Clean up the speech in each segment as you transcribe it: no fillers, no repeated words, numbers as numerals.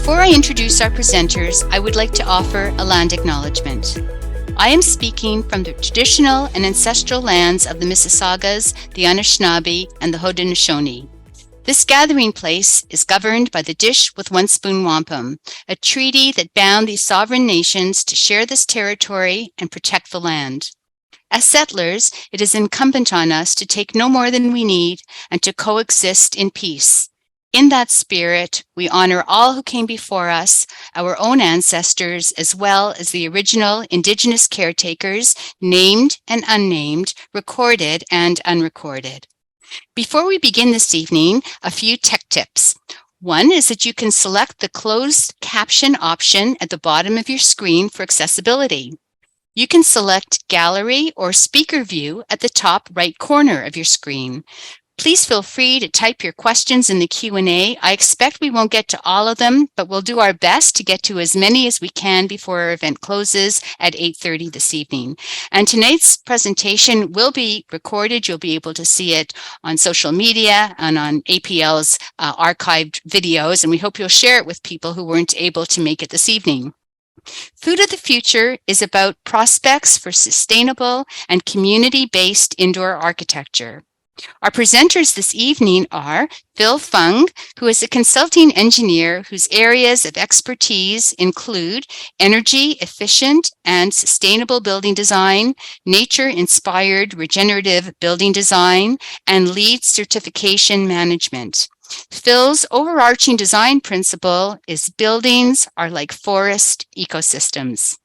Before I introduce our presenters, I would like to offer a land acknowledgement. I am speaking from the traditional and ancestral lands of the Mississaugas, the Anishinaabe, and the Haudenosaunee. This gathering place is governed by the Dish with One Spoon Wampum, a treaty that bound these sovereign nations to share this territory and protect the land. As settlers, it is incumbent on us to take no more than we need and to coexist in peace. In that spirit, we honor all who came before us, our own ancestors, as well as the original Indigenous caretakers, named and unnamed, recorded and unrecorded. Before we begin this evening, a few tech tips. One is that you can select the closed caption option at the bottom of your screen for accessibility. You can select Gallery or Speaker View at the top right corner of your screen. Please feel free to type your questions in the Q&A. I expect we won't get to all of them, but we'll do our best to get to as many as we can before our event closes at 8:30 this evening. And tonight's presentation will be recorded. You'll be able to see it on social media and on APL's archived videos, and we hope you'll share it with people who weren't able to make it this evening. Food of the Future is about prospects for sustainable and community-based indoor architecture. Our presenters this evening are Fung, who is a consulting engineer whose areas of expertise include energy efficient and sustainable building design, nature-inspired regenerative building design, and LEED certification management. Phil's overarching design principle is buildings are like forest ecosystems.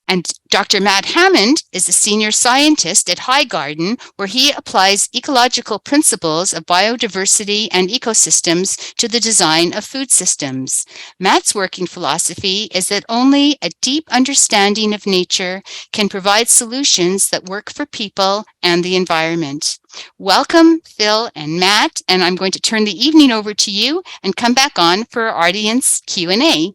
And Dr. Matt Hammond is a senior scientist at HiGarden, where he applies ecological principles of biodiversity and ecosystems to the design of food systems. Matt's working philosophy is that only a deep understanding of nature can provide solutions that work for people and the environment. Welcome, Phil and Matt, and I'm going to turn the evening over to you and come back on for our audience Q&A.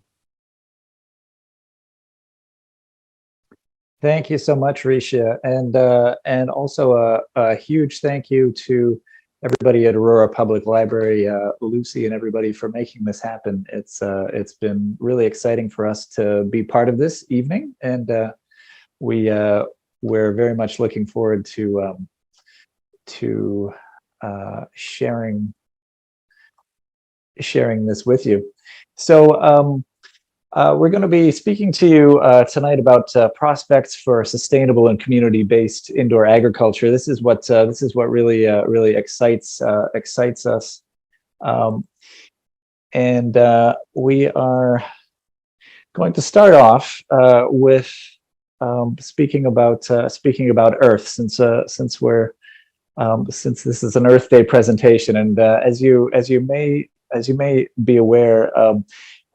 Thank you so much, Risha, and also a huge thank you to everybody at Aurora Public Library, Lucy and everybody for making this happen. It's been really exciting for us to be part of this evening, and we're very much looking forward to sharing this with you. So. We're going to be speaking to you tonight about prospects for sustainable and community-based indoor agriculture. This is what really excites us, and we are going to start off with speaking about Earth, since this is an Earth Day presentation, and as you may be aware.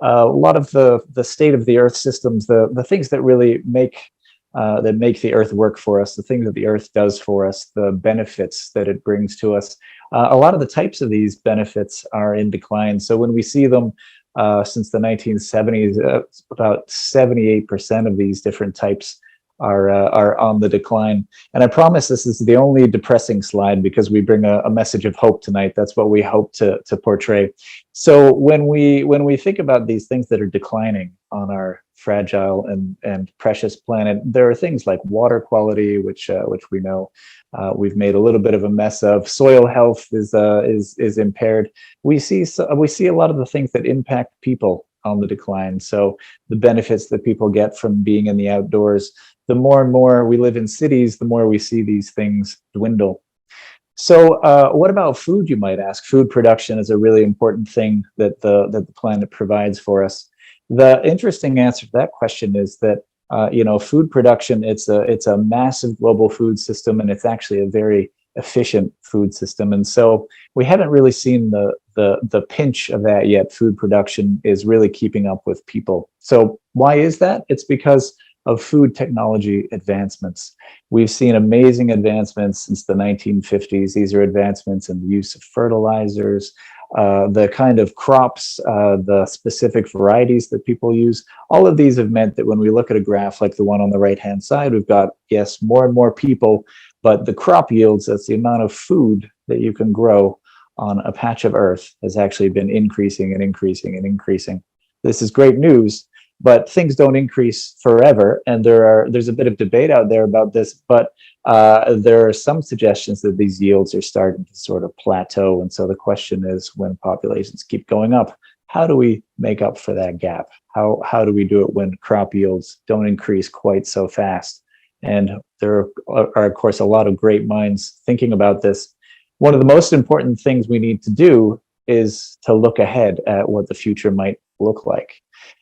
A lot of the state of the Earth systems, the things that really make the Earth work for us, the things that the Earth does for us, the benefits that it brings to us. A lot of the types of these benefits are in decline. So when we see them since the 1970s, about 78% of these different types are on the decline. And I promise this is the only depressing slide because we bring a message of hope tonight. That's what we hope to portray. So when we think about these things that are declining on our fragile and precious planet, there are things like water quality, which we know we've made a little bit of a mess of. Soil health is impaired. We see a lot of the things that impact people on the decline. So the benefits that people get from being in the outdoors. The more and more we live in cities, the more we see these things dwindle. So what about food, you might ask? Food production is a really important thing that the planet provides for us. The interesting answer to that question is that food production, it's a massive global food system, and it's actually a very efficient food system. And so we haven't really seen the pinch of that yet. Food production is really keeping up with people. So why is that? It's because of food technology advancements. We've seen amazing advancements since the 1950s. These are advancements in the use of fertilizers, the kind of crops, the specific varieties that people use. All of these have meant that when we look at a graph like the one on the right-hand side, we've got, yes, more and more people, but the crop yields, that's the amount of food that you can grow on a patch of earth, has actually been increasing and increasing and increasing. this is great news, but things don't increase forever. And there's a bit of debate out there about this, but there are some suggestions that these yields are starting to sort of plateau. And so the question is, when populations keep going up, how do we make up for that gap? How do we do it when crop yields don't increase quite so fast? And there are, of course, a lot of great minds thinking about this. One of the most important things we need to do is to look ahead at what the future might look like.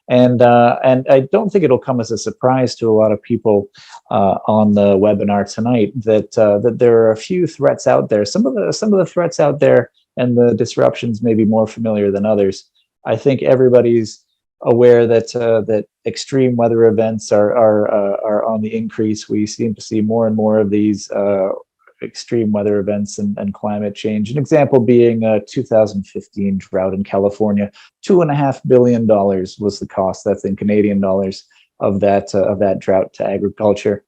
And I don't think it'll come as a surprise to a lot of people on the webinar tonight that there are a few threats out there. Some of the threats out there and the disruptions may be more familiar than others. I think everybody's aware that that extreme weather events are on the increase. We seem to see more and more of these extreme weather events and climate change. An example being a 2015 drought in California. $2.5 billion was the cost, that's in Canadian dollars, of that drought to agriculture.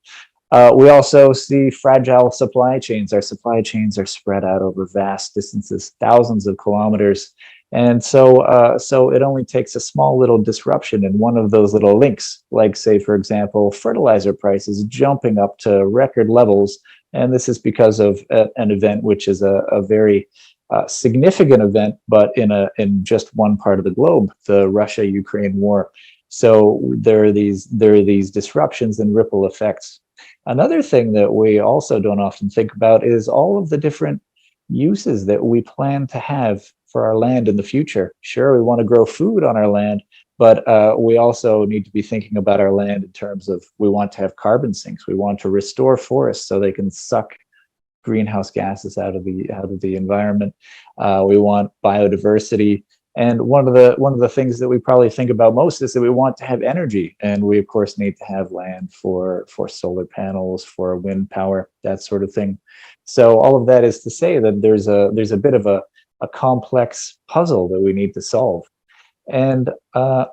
We also see fragile supply chains. Our supply chains are spread out over vast distances, thousands of kilometers. And so it only takes a small little disruption in one of those little links, like, say, for example, fertilizer prices jumping up to record levels. And this is because of an event which is a very significant event, but in just one part of the globe, the Russia-Ukraine war. So there are these disruptions and ripple effects. Another thing that we also don't often think about is all of the different uses that we plan to have for our land in the future. Sure, we want to grow food on our land, but we also need to be thinking about our land in terms of, we want to have carbon sinks. We want to restore forests so they can suck greenhouse gases out of the environment. We want biodiversity. And one of the things that we probably think about most is that we want to have energy, and we of course need to have land for solar panels, for wind power, that sort of thing. So all of that is to say that there's a bit of a complex puzzle that we need to solve. And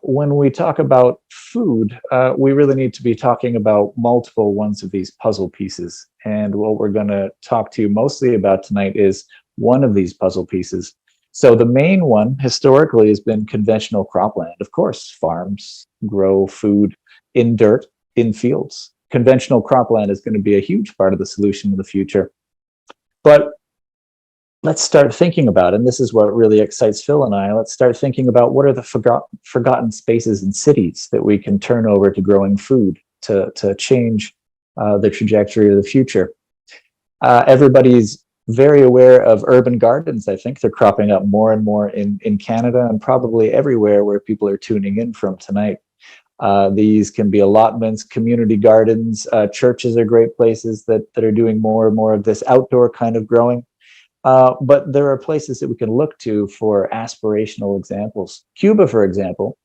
when we talk about food, we really need to be talking about multiple ones of these puzzle pieces. And what we're going to talk to you mostly about tonight is one of these puzzle pieces. So the main one historically has been conventional cropland. Of course, farms grow food in dirt, in fields. Conventional cropland is going to be a huge part of the solution in the future. But let's start thinking about, and this is what really excites Phil and I, let's start thinking about what are the forgotten spaces in cities that we can turn over to growing food to change the trajectory of the future. Everybody's very aware of urban gardens. I think they're cropping up more and more in Canada and probably everywhere where people are tuning in from tonight. These can be allotments, community gardens, churches are great places that are doing more and more of this outdoor kind of growing. But there are places that we can look to for aspirational examples. Cuba, for example,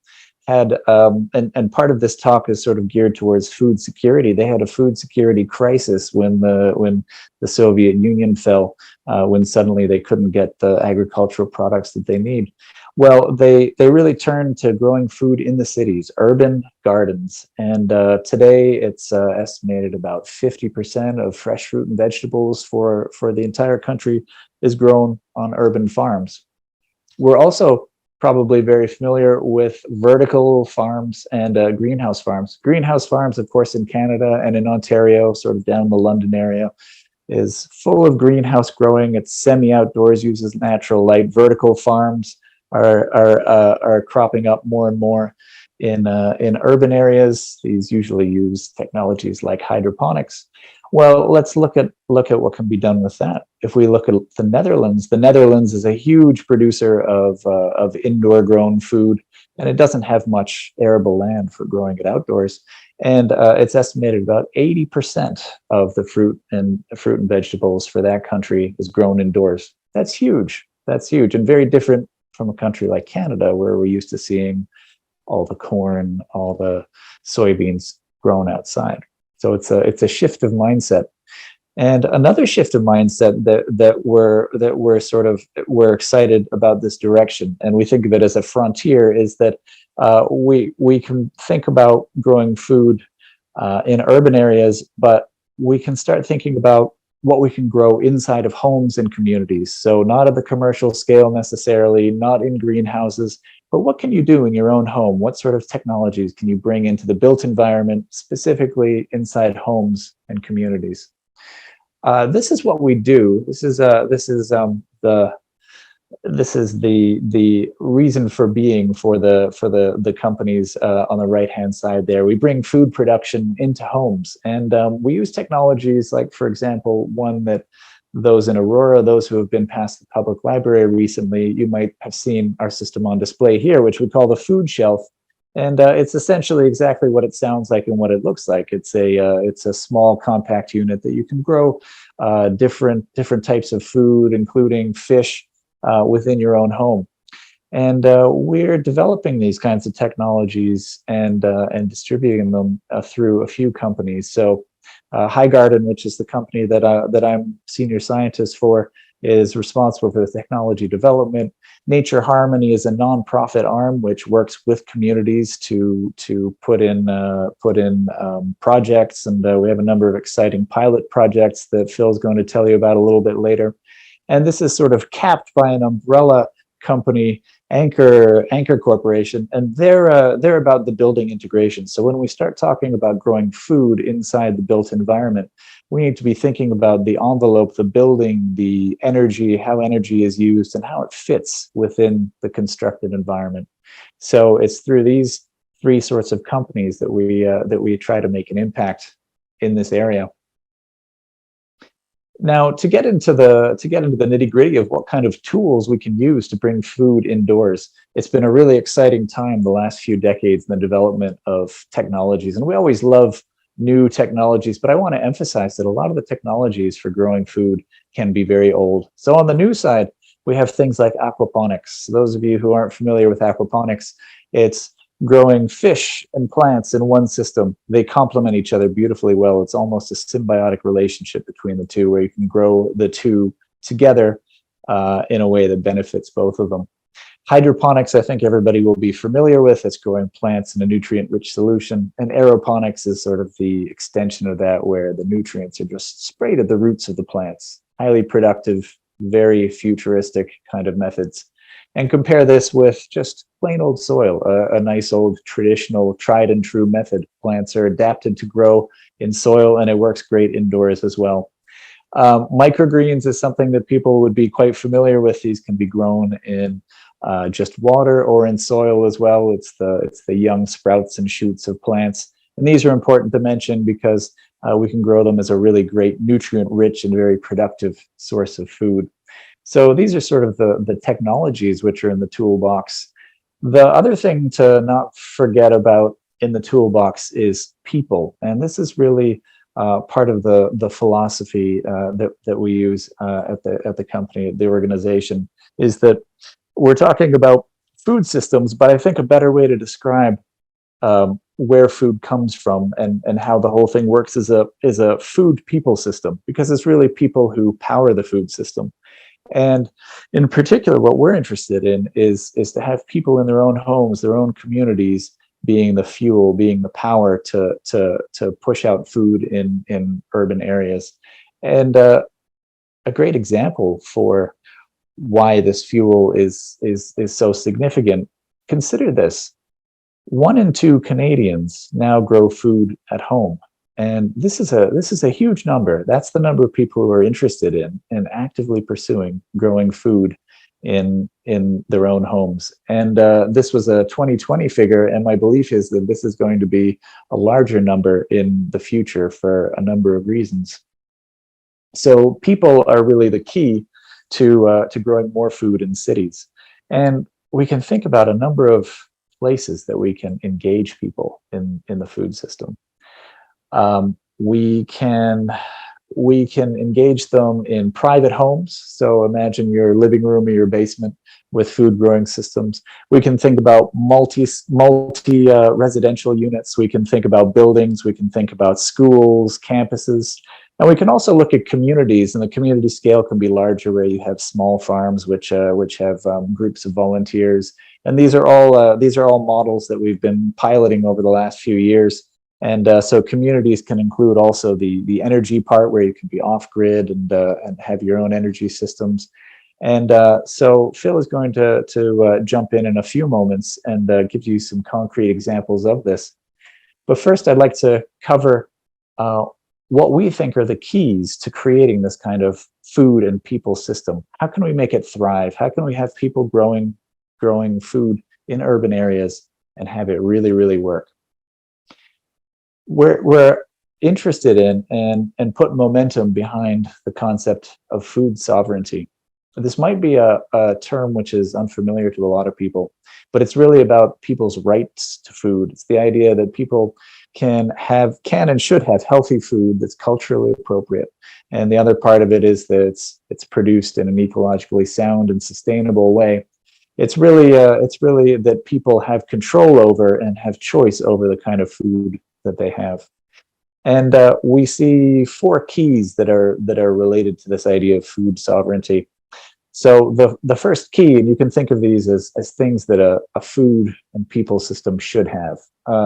had, and part of this talk is sort of geared towards food security. They had a food security crisis when the Soviet Union fell, when suddenly they couldn't get the agricultural products that they need. Well, they really turned to growing food in the cities, urban gardens. And today it's estimated about 50% of fresh fruit and vegetables for the entire country is grown on urban farms. We're also probably very familiar with vertical farms and greenhouse farms. Greenhouse farms, of course, in Canada and in Ontario, sort of down the London area, is full of greenhouse growing. It's semi-outdoors, uses natural light. Vertical farms are cropping up more and more in urban areas. These usually use technologies like hydroponics. Well, let's look at what can be done with that. If we look at the Netherlands is a huge producer of indoor grown food, and it doesn't have much arable land for growing it outdoors. And it's estimated about 80% of the fruit and vegetables for that country is grown indoors. That's huge. That's huge, and very different from a country like Canada, where we're used to seeing all the corn, all the soybeans grown outside. So it's a shift of mindset. And another shift of mindset we're excited about this direction, and we think of it as a frontier, is that we can think about growing food in urban areas, but we can start thinking about what we can grow inside of homes and communities. So not at the commercial scale necessarily, not in greenhouses, but what can you do in your own home? What sort of technologies can you bring into the built environment, specifically inside homes and communities? This is what we do. This is the reason for being for the companies on the right hand side there. We bring food production into homes, and we use technologies like, for example, one that those in Aurora, those who have been past the public library recently, you might have seen our system on display here, which we call the food shelf. And it's essentially exactly what it sounds like and what it looks like. It's a small compact unit that you can grow different types of food, including fish, within your own home. And we're developing these kinds of technologies and distributing them through a few companies. So HiGarden, which is the company that I'm senior scientist for, is responsible for the technology development. Nature Harmony is a nonprofit arm which works with communities to put in projects, and we have a number of exciting pilot projects that Phil's going to tell you about a little bit later. And this is sort of capped by an umbrella company, Anchor Corporation, and they're about the building integration. So when we start talking about growing food inside the built environment, we need to be thinking about the envelope, the building, the energy, how energy is used, and how it fits within the constructed environment. So it's through these three sorts of companies that we try to make an impact in this area. Now, to get into the nitty-gritty of what kind of tools we can use to bring food indoors, it's been a really exciting time the last few decades in the development of technologies. And we always love new technologies, but I want to emphasize that a lot of the technologies for growing food can be very old. So on the new side, we have things like aquaponics. Those of you who aren't familiar with aquaponics, it's growing fish and plants in one system. They complement each other beautifully well. It's almost a symbiotic relationship between the two, where you can grow the two together in a way that benefits both of them. Hydroponics, I think everybody will be familiar with. It's growing plants in a nutrient-rich solution. And aeroponics is sort of the extension of that, where the nutrients are just sprayed at the roots of the plants. Highly productive, very futuristic kind of methods. And compare this with just plain old soil, a nice old traditional tried and true method. Plants are adapted to grow in soil, and it works great indoors as well. Microgreens is something that people would be quite familiar with. These can be grown in just water or in soil as well. It's the young sprouts and shoots of plants. And these are important to mention because we can grow them as a really great nutrient-rich and very productive source of food. So these are sort of the technologies which are in the toolbox. The other thing to not forget about in the toolbox is people. And this is really part of the philosophy that we use at the company, the organization, is that we're talking about food systems, but I think a better way to describe where food comes from and how the whole thing works is a food people system, because it's really people who power the food system. And in particular, what we're interested in is to have people in their own homes, their own communities, being the fuel, being the power to push out food in urban areas. And a great example for why this fuel is so significant. Consider this: 1 in 2 Canadians now grow food at home. And this is a huge number. That's the number of people who are interested in and actively pursuing growing food in their own homes. And this was a 2020 figure, and my belief is that this is going to be a larger number in the future for a number of reasons. So people are really the key to growing more food in cities. And we can think about a number of places that we can engage people in the food system. We can engage them in private homes. So imagine your living room or your basement with food growing systems. We can think about multi residential units. We can think about buildings. We can think about schools, campuses. And we can also look at communities, and the community scale can be larger, where you have small farms which have groups of volunteers. And these are all models that we've been piloting over the last few years. And so communities can include also the energy part, where you can be off grid and have your own energy systems. And so Phil is going to jump in a few moments and give you some concrete examples of this. But first, I'd like to cover what we think are the keys to creating this kind of food and people system. How can we make it thrive? How can we have people growing food in urban areas and have it really, really work? We're interested in and put momentum behind the concept of food sovereignty. This might be a term which is unfamiliar to a lot of people, but it's really about people's rights to food. It's the idea that people can and should have healthy food that's culturally appropriate. And the other part of it is that it's produced in an ecologically sound and sustainable way. It's really that people have control over and have choice over the kind of food that they have. And we see 4 keys that are related to this idea of food sovereignty. So the first key, and you can think of these as things that a food and people system should have.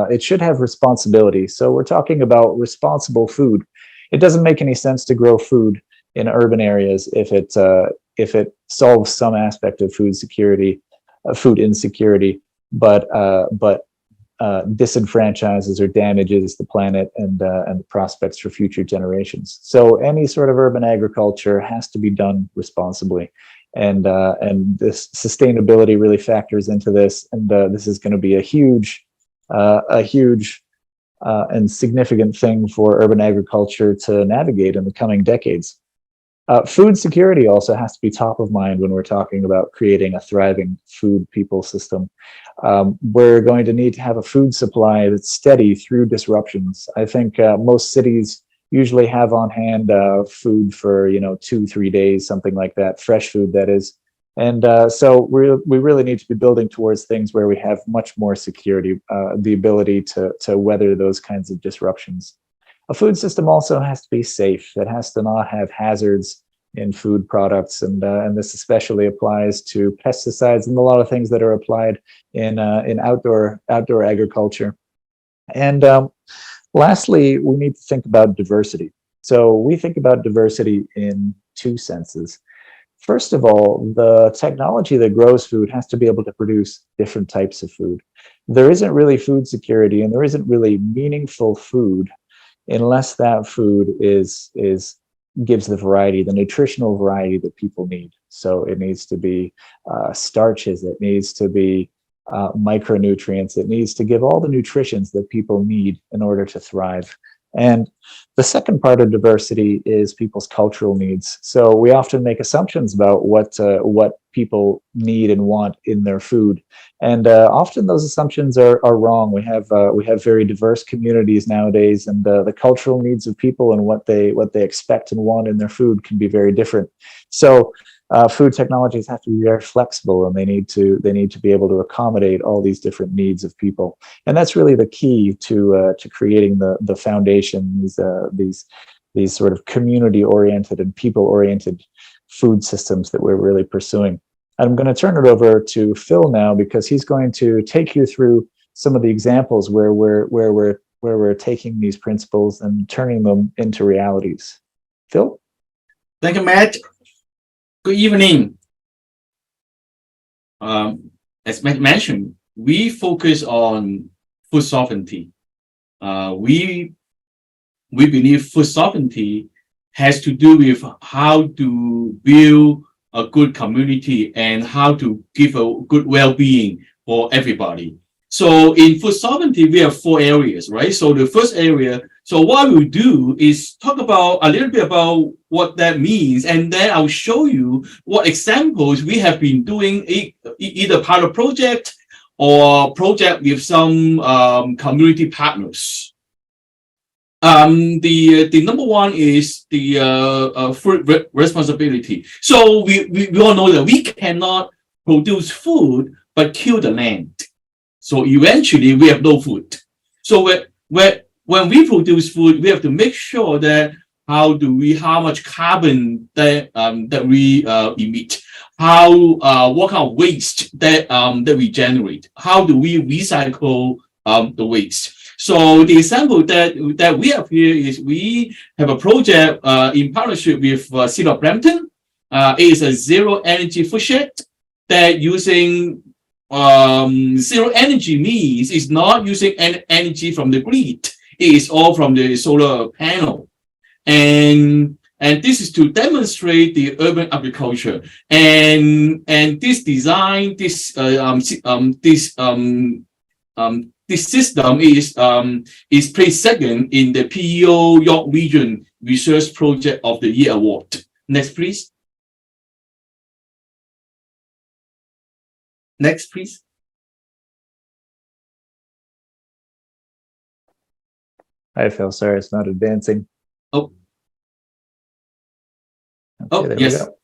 It should have responsibility. So we're talking about responsible food. It doesn't make any sense to grow food in urban areas if it solves some aspect of food security, food insecurity, but disenfranchises or damages the planet and the prospects for future generations. So any sort of urban agriculture has to be done responsibly, and this sustainability really factors into this. And this is going to be a huge and significant thing for urban agriculture to navigate in the coming decades. Food security also has to be top of mind when we're talking about creating a thriving food people system. We're going to need to have a food supply that's steady through disruptions. I think most cities usually have on hand food for 2-3 days, something like that, fresh food that is. And so we really need to be building towards things where we have much more security, the ability to weather those kinds of disruptions. A food system also has to be safe. It has to not have hazards in food products, and this especially applies to pesticides and a lot of things that are applied in outdoor agriculture. And lastly, we need to think about diversity. So we think about diversity in 2 senses. First of all, the technology that grows food has to be able to produce different types of food. There isn't really food security, and there isn't really meaningful food unless that food gives the variety, the nutritional variety that people need. So it needs to be starches, it needs to be micronutrients, it needs to give all the nutritions that people need in order to thrive. And the second part of diversity is people's cultural needs. So we often make assumptions about what people need and want in their food, and often those assumptions are wrong. We have very diverse communities nowadays, and the cultural needs of people and what they expect and want in their food can be very different. So food technologies have to be very flexible, and they need to be able to accommodate all these different needs of people. And that's really the key to creating the foundation, these sort of community-oriented and people-oriented food systems that we're really pursuing. I'm going to turn it over to Phil now, because he's going to take you through some of the examples where we're taking these principles and turning them into realities. Phil? Thank you, Matt. Good evening. As Matt mentioned, we focus on food sovereignty. We believe food sovereignty has to do with how to build a good community and how to give a good well-being for everybody. So in food sovereignty, we have 4 areas, right? So the first area, so what we'll do is talk about a little bit about what that means, and then I'll show you what examples we have been doing, either pilot project or project with some community partners. The number one is the food responsibility. So we all know that we cannot produce food but kill the land. So eventually we have no food. So when we produce food, we have to make sure that how much carbon that we emit, what kind of waste that we generate, how do we recycle the waste. So the example that we have here is we have a project in partnership with City of Brampton. It is a zero energy food shed that using zero energy means it's not using any energy from the grid. It is all from the solar panel. And this is to demonstrate the urban agriculture. And this design, this system is placed second in the PEO York Region Research Project of the Year Award. Next, please. Next, please. I feel sorry, it's not advancing. Oh. Okay, there yes. we go.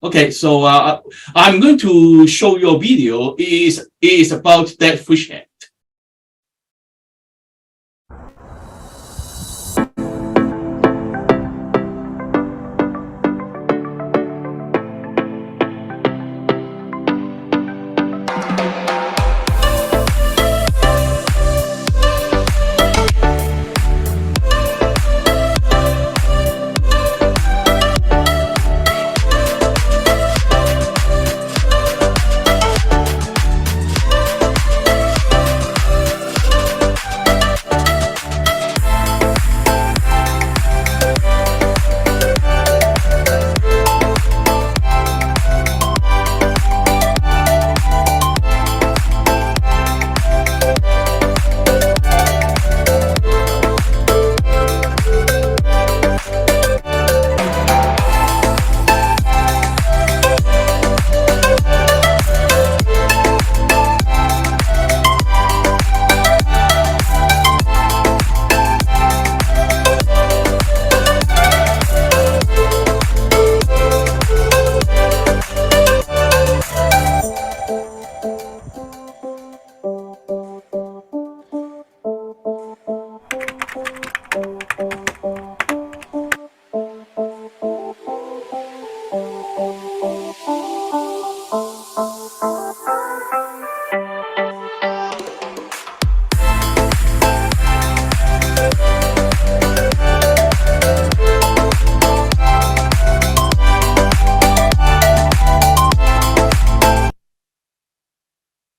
Okay, so I'm going to show you a video. It is about that food shed.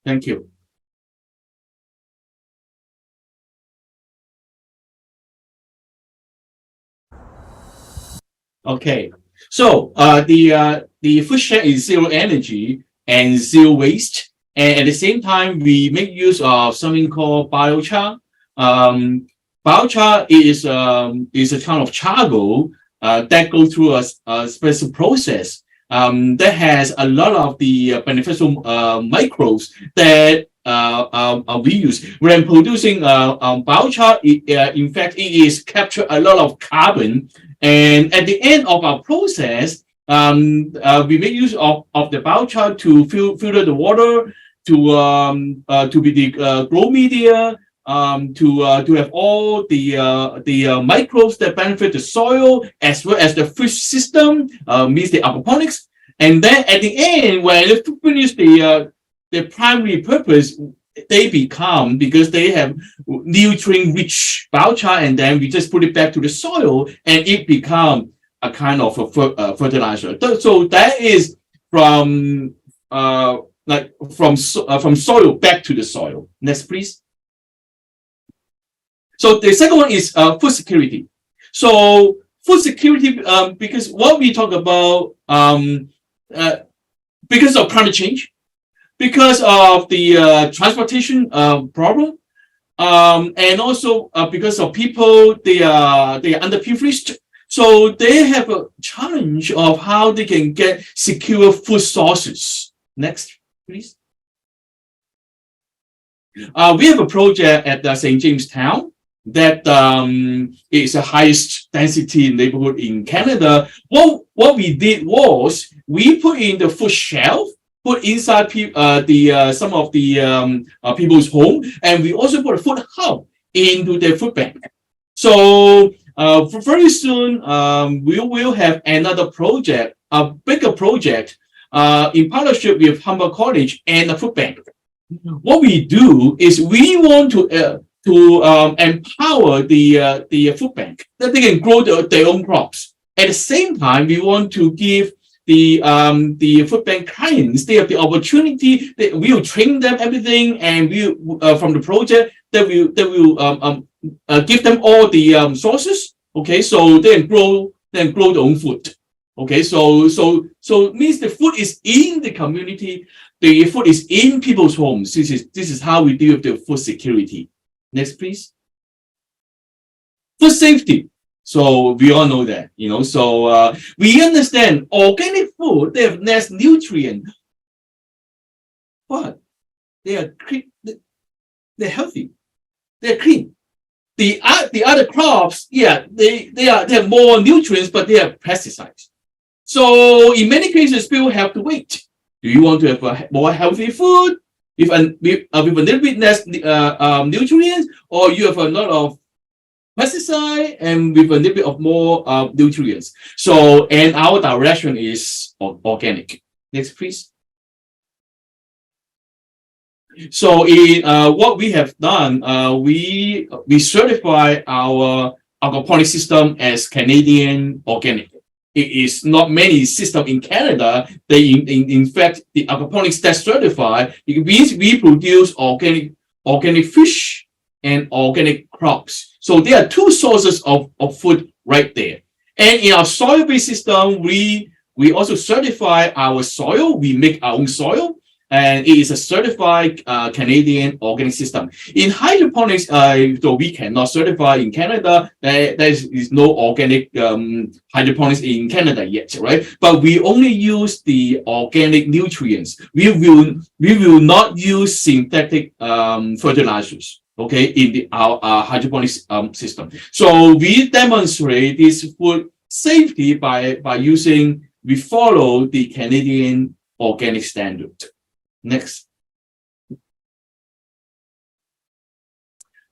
Thank you. Okay, so the food shed is zero energy and zero waste, and at the same time we make use of something called biochar. Biochar is a kind of charcoal that goes through a special process that has a lot of the beneficial microbes that we use when producing biochar. In fact, it is capture a lot of carbon, and at the end of our process, we make use of the biochar to filter the water, to be the grow media, to have all the microbes that benefit the soil as well as the fish system, means the aquaponics. And then at the end, when you finish the primary purpose, they become, because they have nutrient-rich biochar, and then we just put it back to the soil, and it become a kind of a fertilizer. So that is from soil back to the soil. Next, please. So the second one is food security. So food security, because what we talk about, because of climate change, because of the transportation problem, and also because of people, they are underprivileged. So they have a challenge of how they can get secure food sources. Next, please. We have a project at St. James Town that is the highest density neighborhood in Canada. What we did was we put in the food shelf, put inside some of the people's home, and we also put a food hub into the food bank. So very soon we will have another project, a bigger project, in partnership with Humber College and the food bank. What we do is we want to empower the food bank that they can grow their own crops. At the same time, we want to give the food bank clients, they have the opportunity that we will train them everything, and we from the project that will give them all the sources. Okay, so they can grow their own food. Okay, so means the food is in the community, the food is in people's homes. This is how we deal with the food security. Next, please. Food safety. So we all know that, you know. So we understand organic food, they have less nutrient, but they are they're healthy, they're clean. The other crops, yeah, they have more nutrients, but they have pesticides. So in many cases, people have to wait. Do you want to have a more healthy food with a little bit less nutrients, or you have a lot of pesticide and with a little bit of more nutrients? So, and our direction is organic. Next, please. So in what we have done, we certify our aquaponics system as Canadian organic. It is not many systems in Canada. They in fact the aquaponics that certified, it means we produce organic fish and organic crops. So there are two sources of food right there. And in our soil-based system, we also certify our soil. We make our own soil, and it is a certified Canadian organic system. In hydroponics, though we cannot certify in Canada, there is no organic hydroponics in Canada yet, right? But we only use the organic nutrients. We will not use synthetic fertilizers, okay, in our hydroponics system. So we demonstrate this food safety by using, we follow the Canadian organic standard. Next.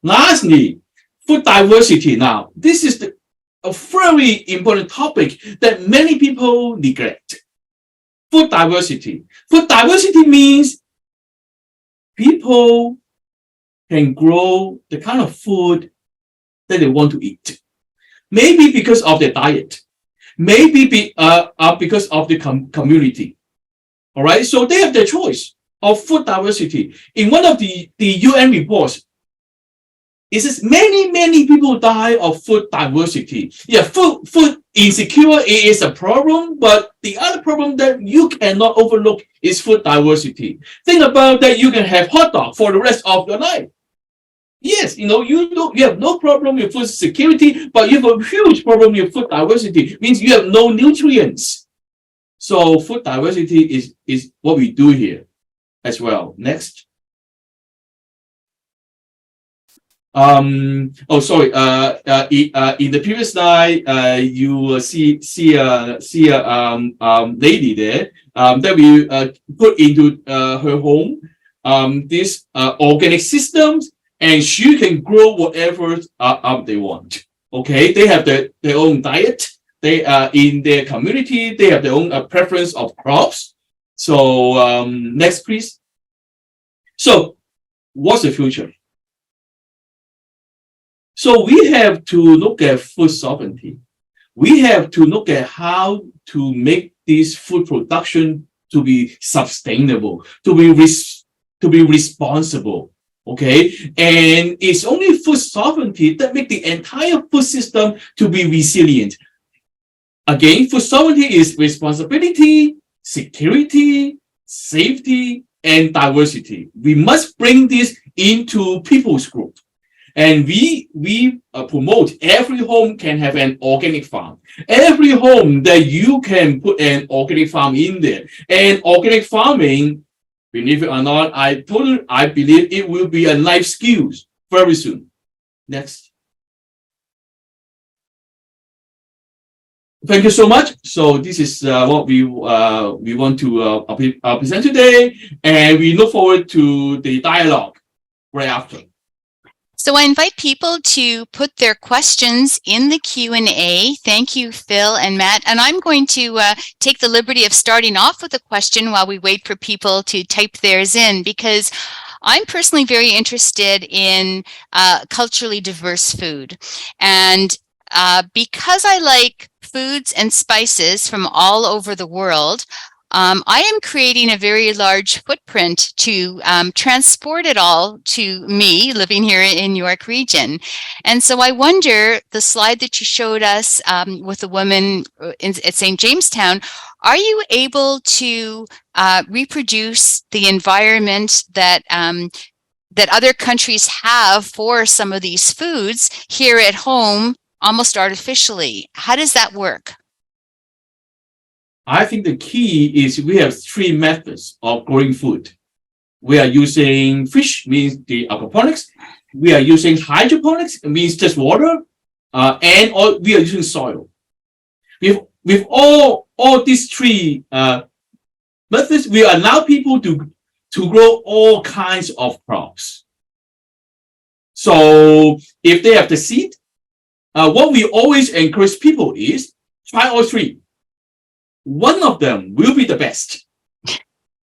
Lastly, food diversity. Now, this is a very important topic that many people neglect. Food diversity. Food diversity means people can grow the kind of food that they want to eat. Maybe because of their diet. Maybe because of the community. All right, so they have their choice of food diversity. In one of the UN reports, it says many people die of food diversity. Yeah, food insecure is a problem, but the other problem that you cannot overlook is food diversity. Think about that, you can have hot dog for the rest of your life. Yes, you have no problem with food security, but you have a huge problem with food diversity. It means you have no nutrients. So food diversity is what we do here as well. Next. In the previous slide, you will see a lady there that we put into her home this organic systems, and she can grow whatever they want. Okay, they have their own diet. They are in their community. They have their own preference of crops. So next, please. So what's the future? So we have to look at food sovereignty. We have to look at how to make this food production to be sustainable, to be responsible. Okay, and it's only food sovereignty that make the entire food system to be resilient. Again, food sovereignty is responsibility, security, safety, and diversity. We must bring this into people's group. And we promote every home can have an organic farm. Every home that you can put an organic farm in there. And organic farming, believe it or not, I believe it will be a life skill very soon. Next. Thank you so much. So this is what we want to present today, and we look forward to the dialogue right after. So I invite people to put their questions in the Q&A. Thank you, Phil and Matt. And I'm going to take the liberty of starting off with a question while we wait for people to type theirs in, because I'm personally very interested in culturally diverse food. And because I like foods and spices from all over the world, I am creating a very large footprint to transport it all to me living here in York Region. And so I wonder, the slide that you showed us with the woman at St. Jamestown, are you able to reproduce the environment that that other countries have for some of these foods here at home, almost artificially? How does that work? I think the key is we have three methods of growing food. We are using fish, means the aquaponics. We are using hydroponics, it means just water, and we are using soil. With all these three methods, we allow people to grow all kinds of crops. So if they have the seed, what we always encourage people is try all three. One of them will be the best.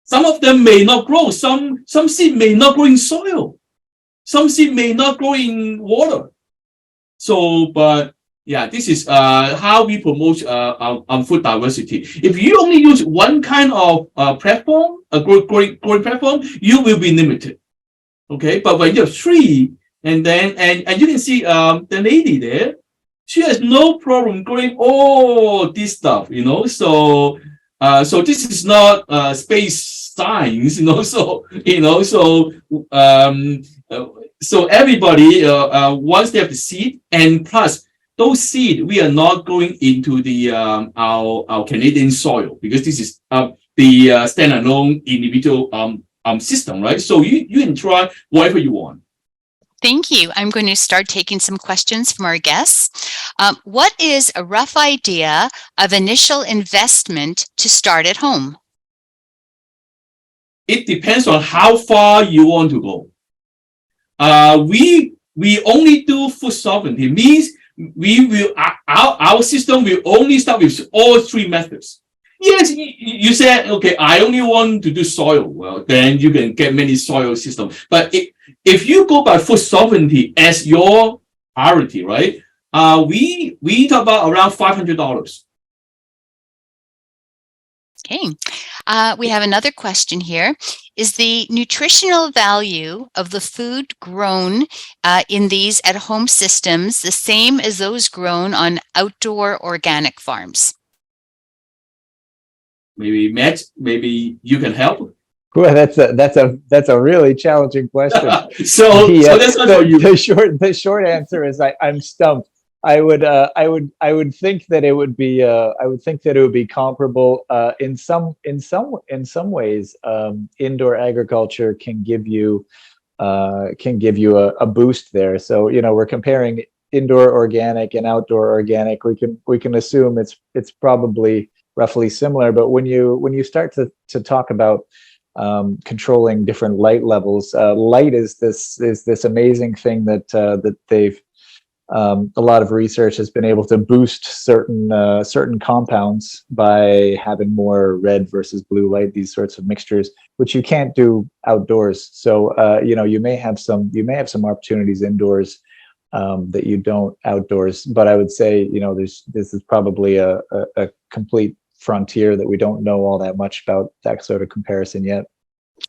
Some of them may not grow. Some seed may not grow in soil. Some seed may not grow in water. So, but yeah, this is how we promote our food diversity. If you only use one kind of platform, a growing platform, you will be limited. Okay, but when you have three, and you can see the lady there, she has no problem growing all this stuff, So this is not space science, So everybody once they have the seed, and plus those seed, we are not going into the our Canadian soil, because this is the standalone individual system, right? So you can try whatever you want. Thank you. I'm going to start taking some questions from our guests. What is a rough idea of initial investment to start at home? It depends on how far you want to go. We only do food sovereignty, means we will our system will only start with all three methods. Yes, you said, okay, I only want to do soil. Well, then you can get many soil systems. But if you go by food sovereignty as your priority, right? We talk about around $500. Okay. We have another question here. Is the nutritional value of the food grown in these at-home systems the same as those grown on outdoor organic farms? Maybe Matt, maybe you can help. Well, that's a really challenging question. So that's not for you. The short answer is I'm stumped. I would think that it would be comparable in some ways. Indoor agriculture can give you a boost there. So we're comparing indoor organic and outdoor organic. We can assume it's probably roughly similar. But when you start to talk about controlling different light levels, light is this amazing thing that they've a lot of research has been able to boost certain compounds by having more red versus blue light, these sorts of mixtures, which you can't do outdoors. So you may have some opportunities indoors that you don't outdoors. But I would say this is probably a complete frontier that we don't know all that much about that sort of comparison yet.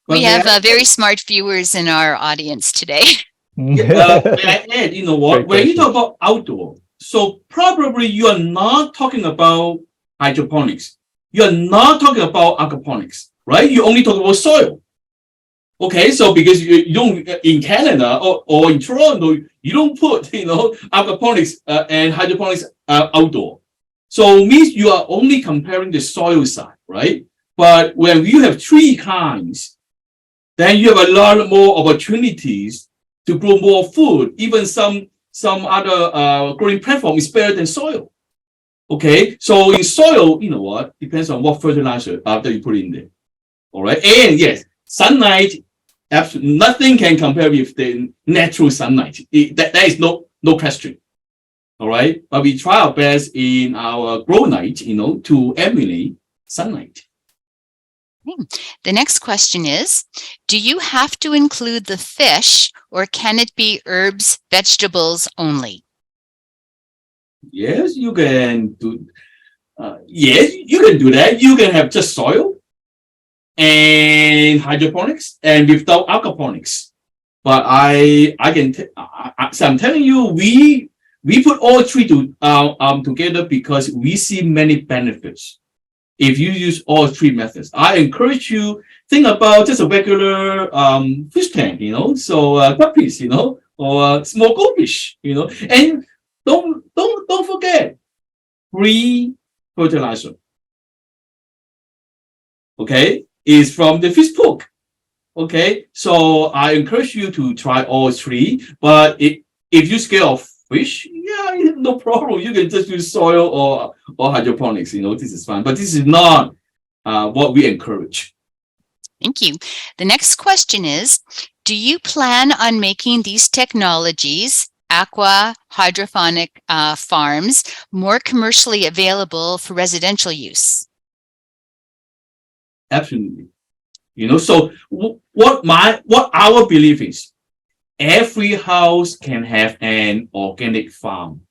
We have very smart viewers in our audience today. May I add, when you talk about outdoor, so probably you are not talking about hydroponics. You're not talking about aquaponics, right? You only talk about soil. Okay, so because you don't, in Canada or in Toronto, you don't put, aquaponics and hydroponics outdoor. So it means you are only comparing the soil side, right? But when you have three kinds, then you have a lot more opportunities to grow more food. Even some other growing platform is better than soil. Okay, so in soil, depends on what fertilizer after you put in there. All right, and yes, sunlight, absolutely nothing can compare with the natural sunlight. That is no question. All right, but we try our best in our grow light, to emulate sunlight. The next question is, do you have to include the fish, or can it be herbs, vegetables only? Yes, you can do. Yes, you can do that. You can have just soil and hydroponics and without aquaponics. But I can so I'm telling you, we put all three together because we see many benefits if you use all three methods. I encourage you think about just a regular fish tank, so guppies, or small goldfish, and don't forget free fertilizer. Okay, is from the fish poop. Okay, so I encourage you to try all three. But if you scare of fish, yeah, no problem. You can just use soil or hydroponics. This is fine. But this is not what we encourage. Thank you. The next question is, do you plan on making these technologies, aqua, hydroponic farms, more commercially available for residential use? Absolutely. So what our belief is, every house can have an organic farm.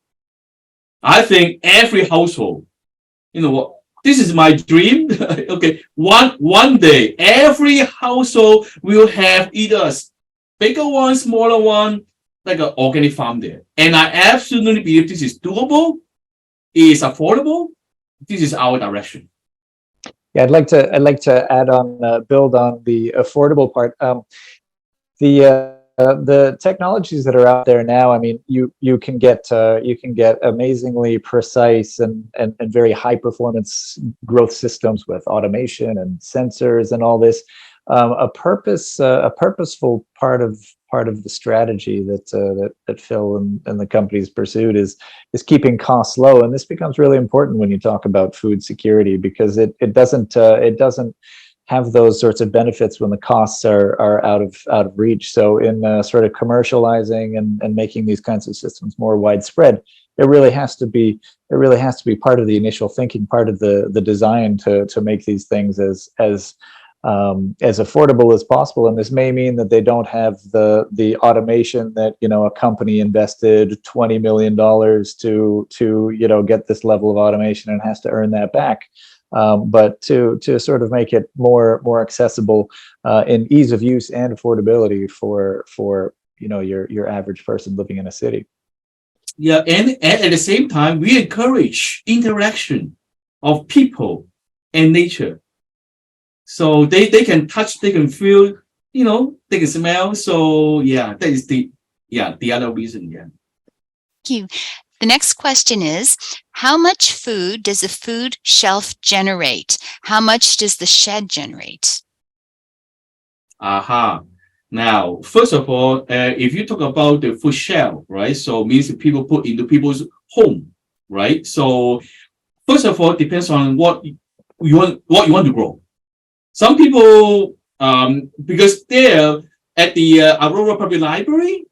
I think every household, what this is my dream. Okay, one day every household will have either a bigger one, smaller one, like an organic farm there. And I absolutely believe this is doable, is affordable. This is our direction. Yeah, I'd like to add on, build on the affordable part. The technologies that are out there now, I mean, you can get amazingly precise and very high performance growth systems with automation and sensors and all this. A purposeful part of the strategy that Phil and the company's pursued is keeping costs low, and this becomes really important when you talk about food security, because it doesn't have those sorts of benefits when the costs are out of reach. So in sort of commercializing and making these kinds of systems more widespread, it really has to be part of the initial thinking, part of the design to make these things as affordable as possible. And this may mean that they don't have the automation that a company invested $20 million to get this level of automation and has to earn that back. But to sort of make it more accessible in ease of use and affordability for your average person living in a city. Yeah, and at the same time, we encourage interaction of people and nature. So they can touch, they can feel, they can smell. So yeah, that is the other reason. Yeah. Thank you. The next question is, how much food does a food shelf generate? How much does the shed generate? Aha. Now, first of all, if you talk about the food shelf, right? So means people put into people's home, right? So first of all, depends on what you want to grow. Some people, because there at the Aurora Public Library,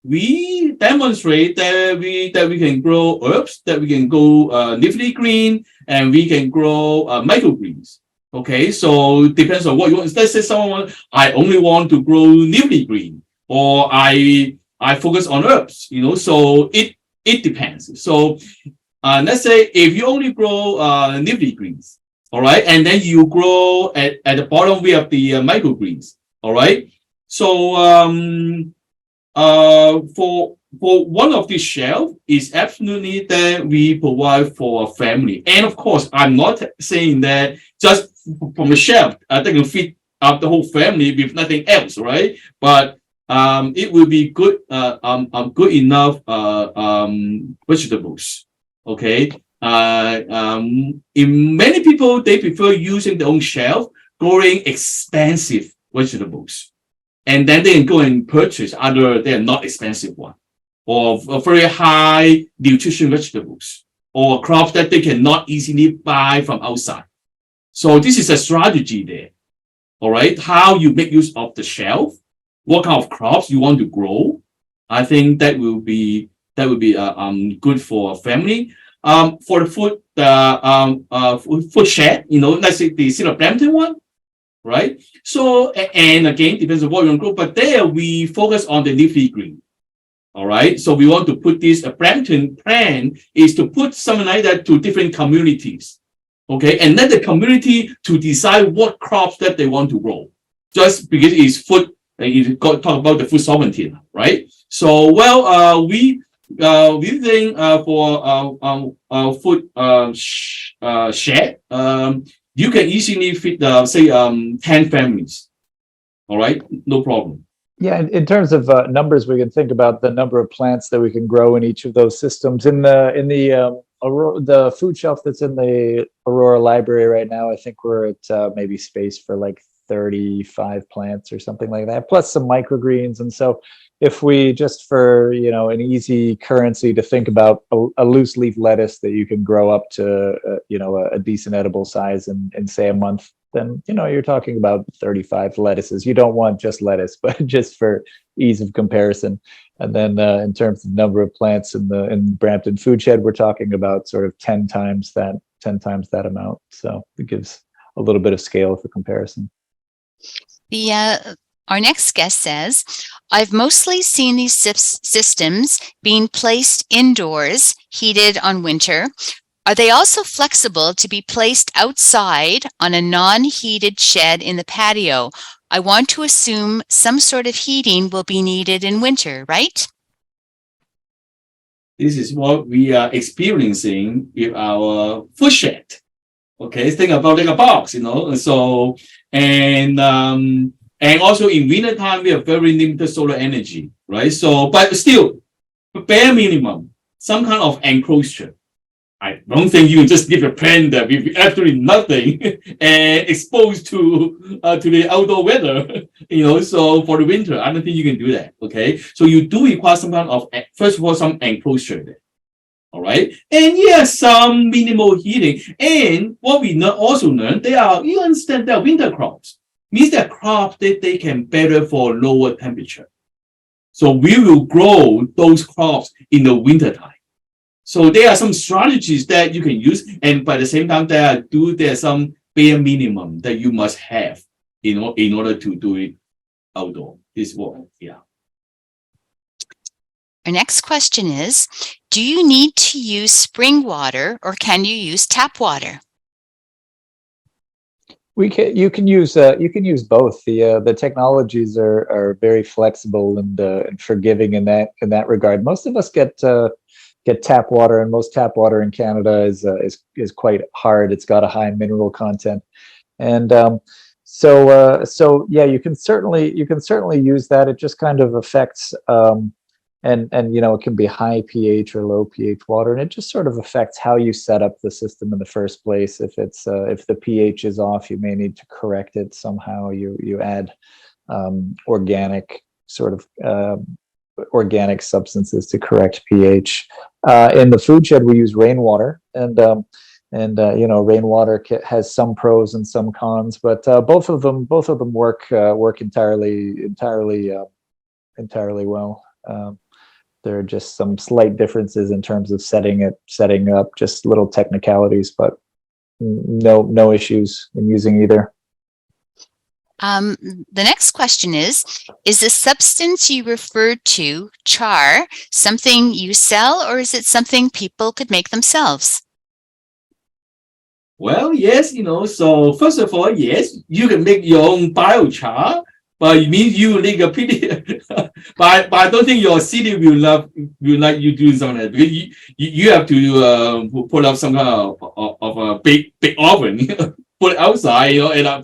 we demonstrate that we can grow herbs, that we can grow leafy green, and we can grow microgreens. Okay, so depends on what you want. Let's say someone, I only want to grow leafy green, or I focus on herbs. So it depends. So let's say if you only grow leafy greens. All right, and then you grow at the bottom way of the microgreens. All right, so for one of these shelf is absolutely that we provide for a family, and of course, I'm not saying that just from a shelf they can feed up the whole family with nothing else, right? But it will be good enough vegetables. Okay. In many people, they prefer using their own shelf, growing expensive vegetables, and then they can go and purchase other they're not expensive one, or very high nutrition vegetables, or crops that they cannot easily buy from outside. So this is a strategy there. All right, how you make use of the shelf, what kind of crops you want to grow. I think that will be good for a family. For the food shed, let's say the Cedar Brampton one, right? So, and again, depends on what you want to grow, but there we focus on the leafy green. All right. So we want to put this, a Brampton plan is to put something like that to different communities. Okay. And let the community to decide what crops that they want to grow. Just because it's food, you got talk about the food sovereignty, right? So, well, we think for food shed, you can easily fit, say, 10 families. All right. No problem. Yeah, in terms of numbers, we can think about the number of plants that we can grow in each of those systems. The food shelf that's in the Aurora Library right now, I think we're at maybe space for like 35 plants or something like that, plus some microgreens. And so, if we just for an easy currency to think about a loose leaf lettuce that you can grow up to a decent edible size in say a month, then you're talking about 35 lettuces. You don't want just lettuce, but just for ease of comparison. And then in terms of number of plants in Brampton Food Shed, we're talking about sort of 10 times that amount. So it gives a little bit of scale for comparison. Our next guest says, I've mostly seen these systems being placed indoors, heated on winter. Are they also flexible to be placed outside on a non-heated shed in the patio? I want to assume some sort of heating will be needed in winter, right? This is what we are experiencing with our food shed. Okay, think about like a box, So, and also in winter time, we have very limited solar energy, right? So, but still, bare minimum, some kind of enclosure. I don't think you can just leave a plant there with absolutely nothing and exposed to the outdoor weather, So for the winter, I don't think you can do that. Okay, so you do require some kind of, first of all, some enclosure there. All right, and yes, some minimal heating. And what we also learned, you understand that winter crops means that crops that they can better for lower temperature. So we will grow those crops in the winter time. So there are some strategies that you can use, and by the same time, there's some bare minimum that you must have in order to do it outdoor. This one, yeah. Our next question is, do you need to use spring water or can you use tap water? You can use both. The technologies are very flexible and forgiving in that regard. Most of us get tap water, and most tap water in Canada is quite hard. It's got a high mineral content, and so yeah, you can certainly use that. It just kind of affects and it can be high pH or low pH water, and it just sort of affects how you set up the system in the first place. If the pH is off, you may need to correct it somehow. You add organic substances to correct pH. In the food shed, we use rainwater, and rainwater has some pros and some cons, but both of them work entirely well. There are just some slight differences in terms of setting up, just little technicalities, but no issues in using either. The next question is the substance you referred to, char, something you sell, or is it something people could make themselves? Well, yes, so first of all, yes, you can make your own biochar, but it means you need a pretty, but I don't think your city will like you do something like that, because you have to put up some kind of a big oven, put it outside, at a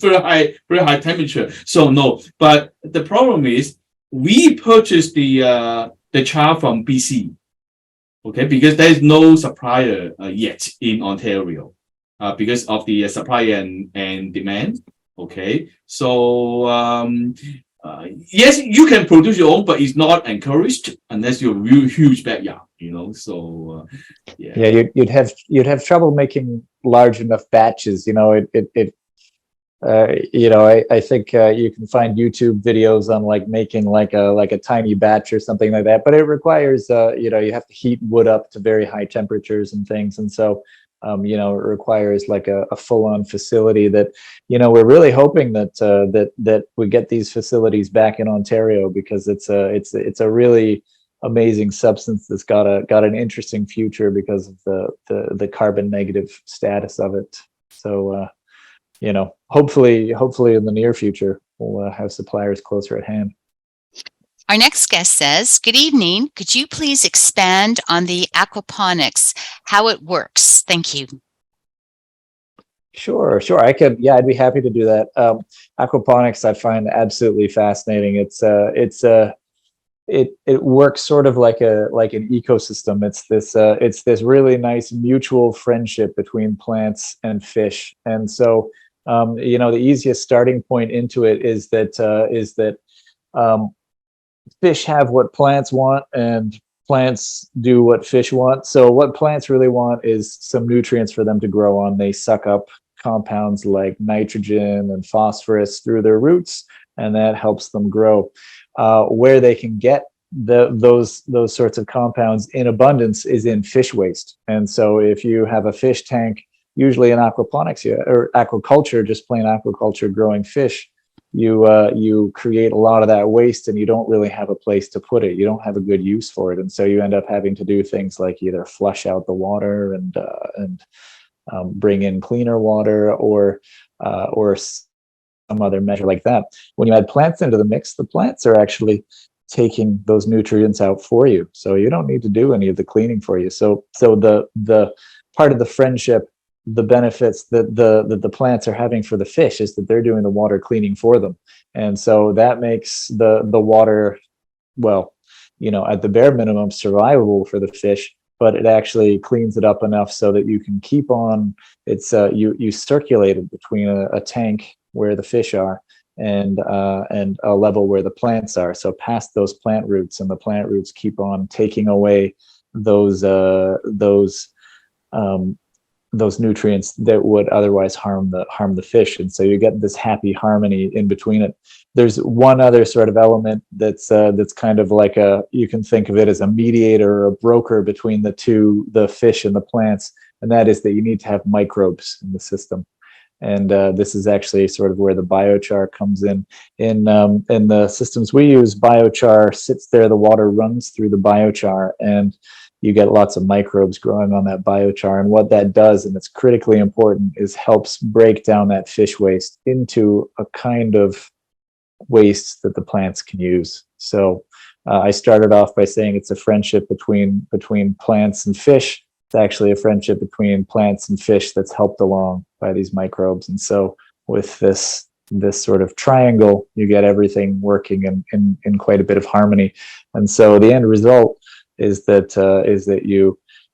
very high temperature. So no, but the problem is we purchased the char from BC, okay, because there is no supplier yet in Ontario, because of the supply and demand. Okay, so yes, you can produce your own, but it's not encouraged unless you're a real huge backyard, So yeah, you'd have trouble making large enough batches. I think you can find YouTube videos on like making like a tiny batch or something like that, but it requires you have to heat wood up to very high temperatures and things, and so. It requires like a full-on facility that, we're really hoping that we get these facilities back in Ontario, because it's a really amazing substance that's got an interesting future because of the carbon negative status of it. So hopefully in the near future we'll have suppliers closer at hand. Our next guest says, "Good evening. Could you please expand on the aquaponics, how it works? Thank you." Sure. I could. Yeah, I'd be happy to do that. Aquaponics, I find absolutely fascinating. It works sort of like an ecosystem. It's this really nice mutual friendship between plants and fish. And so, the easiest starting point into it is that fish have what plants want, and plants do what fish want. So what plants really want is some nutrients for them to grow on. They suck up compounds like nitrogen and phosphorus through their roots, and that helps them grow. Where they can get those sorts of compounds in abundance is in fish waste. And so if you have a fish tank, usually in aquaponics or aquaculture, just plain aquaculture growing fish, you create a lot of that waste, and you don't really have a place to put it. You don't have a good use for it, and so you end up having to do things like either flush out the water and bring in cleaner water, or some other measure like that. When you add plants into the mix, the plants are actually taking those nutrients out for you, so you don't need to do any of the cleaning for you. So the part of the friendship, the benefits that the plants are having for the fish, is that they're doing the water cleaning for them. And so that makes the water, well, at the bare minimum, survivable for the fish, but it actually cleans it up enough so that you can keep on. It's you circulate it between a tank where the fish are and a level where the plants are. So past those plant roots, and the plant roots keep on taking away those nutrients that would otherwise harm the fish. And so you get this happy harmony in between it. There's one other sort of element that's kind of like you can think of it as a mediator or a broker between the fish and the plants, and that is that you need to have microbes in the system. And this is actually sort of where the biochar comes in. In the systems we use, biochar sits there, the water runs through the biochar, and you get lots of microbes growing on that biochar. And what that does, and it's critically important, is helps break down that fish waste into a kind of waste that the plants can use. So I started off by saying it's a friendship between plants and fish. It's actually a friendship between plants and fish that's helped along by these microbes. And so with this sort of triangle, you get everything working in quite a bit of harmony. And so the end result is that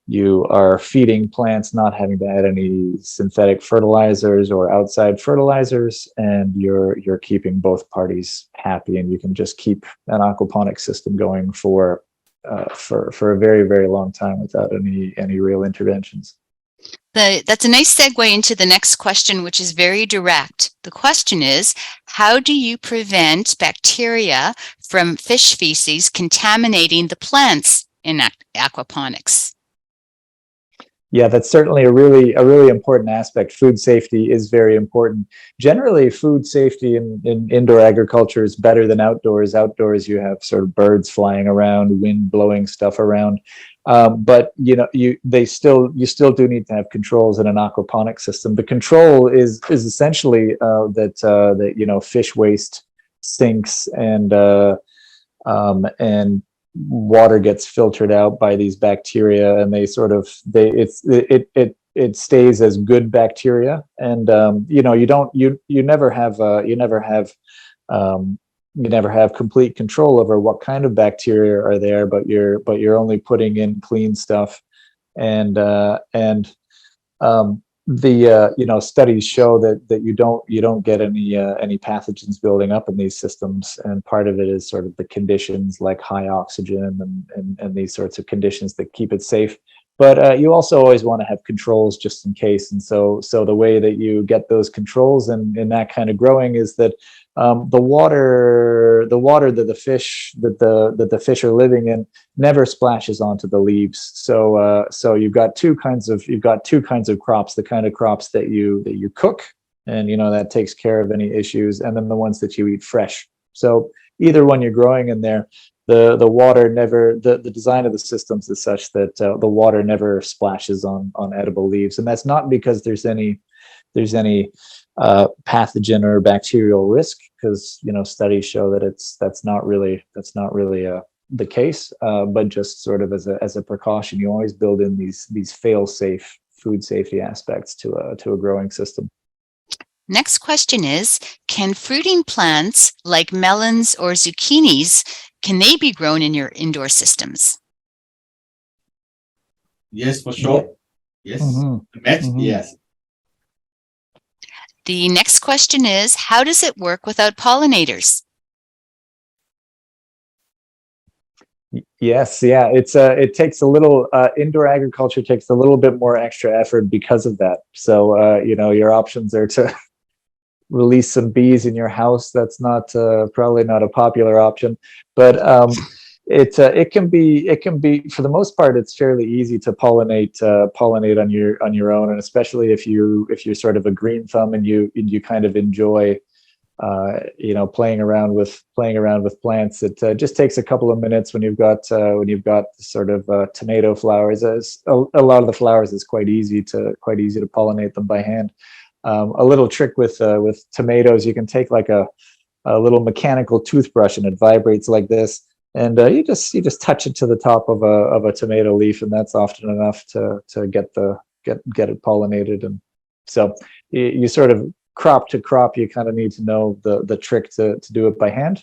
you are feeding plants, not having to add any synthetic fertilizers or outside fertilizers, and you're keeping both parties happy, and you can just keep an aquaponics system going for a very, very long time without any real interventions. That's a nice segue into the next question, which is very direct. The question is, how do you prevent bacteria from fish feces contaminating the plants in aquaponics? Yeah, that's certainly a really important aspect. Food safety is very important. Generally, food safety in indoor agriculture is better than outdoors. Outdoors, you have sort of birds flying around, wind blowing stuff around. But you still do need to have controls in an aquaponic system. The control is essentially that fish waste sinks, and water gets filtered out by these bacteria, and it stays as good bacteria. And you never have complete control over what kind of bacteria are there, but you're only putting in clean stuff. And studies show that you don't get any pathogens building up in these systems, and part of it is sort of the conditions like high oxygen and these sorts of conditions that keep it safe. But you also always want to have controls just in case. And so the way that you get those controls in that kind of growing is that the water that the fish are living in never splashes onto the leaves. So you've got two kinds of crops: the kind of crops that you cook, and that takes care of any issues, and then the ones that you eat fresh. So either one you're growing in there, the water never, the design of the systems is such that the water never splashes on edible leaves, and that's not because there's any pathogen or bacterial risk, because studies show that that's not really the case, but just sort of as a precaution, you always build in these fail-safe food safety aspects to a growing system. Next question is, can fruiting plants like melons or zucchinis, can they be grown in your indoor systems? Yes, for sure. Yeah. Yes. Mm-hmm. Yes. The next question is, how does it work without pollinators? Yes, yeah, it takes a little indoor agriculture takes a little bit more extra effort because of that. So your options are to release some bees in your house. That's not probably not a popular option, but it can be for the most part it's fairly easy to pollinate on your own, and especially if you're sort of a green thumb and you kind of enjoy playing around with plants. It just takes a couple of minutes when you've got sort of tomato flowers. As a lot of the flowers is quite easy to pollinate them by hand. A little trick with tomatoes, you can take like a little mechanical toothbrush, and it vibrates like this, and you just touch it to the top of a tomato leaf, and that's often enough to get it pollinated. And so you sort of crop to crop, you kind of need to know the trick to do it by hand.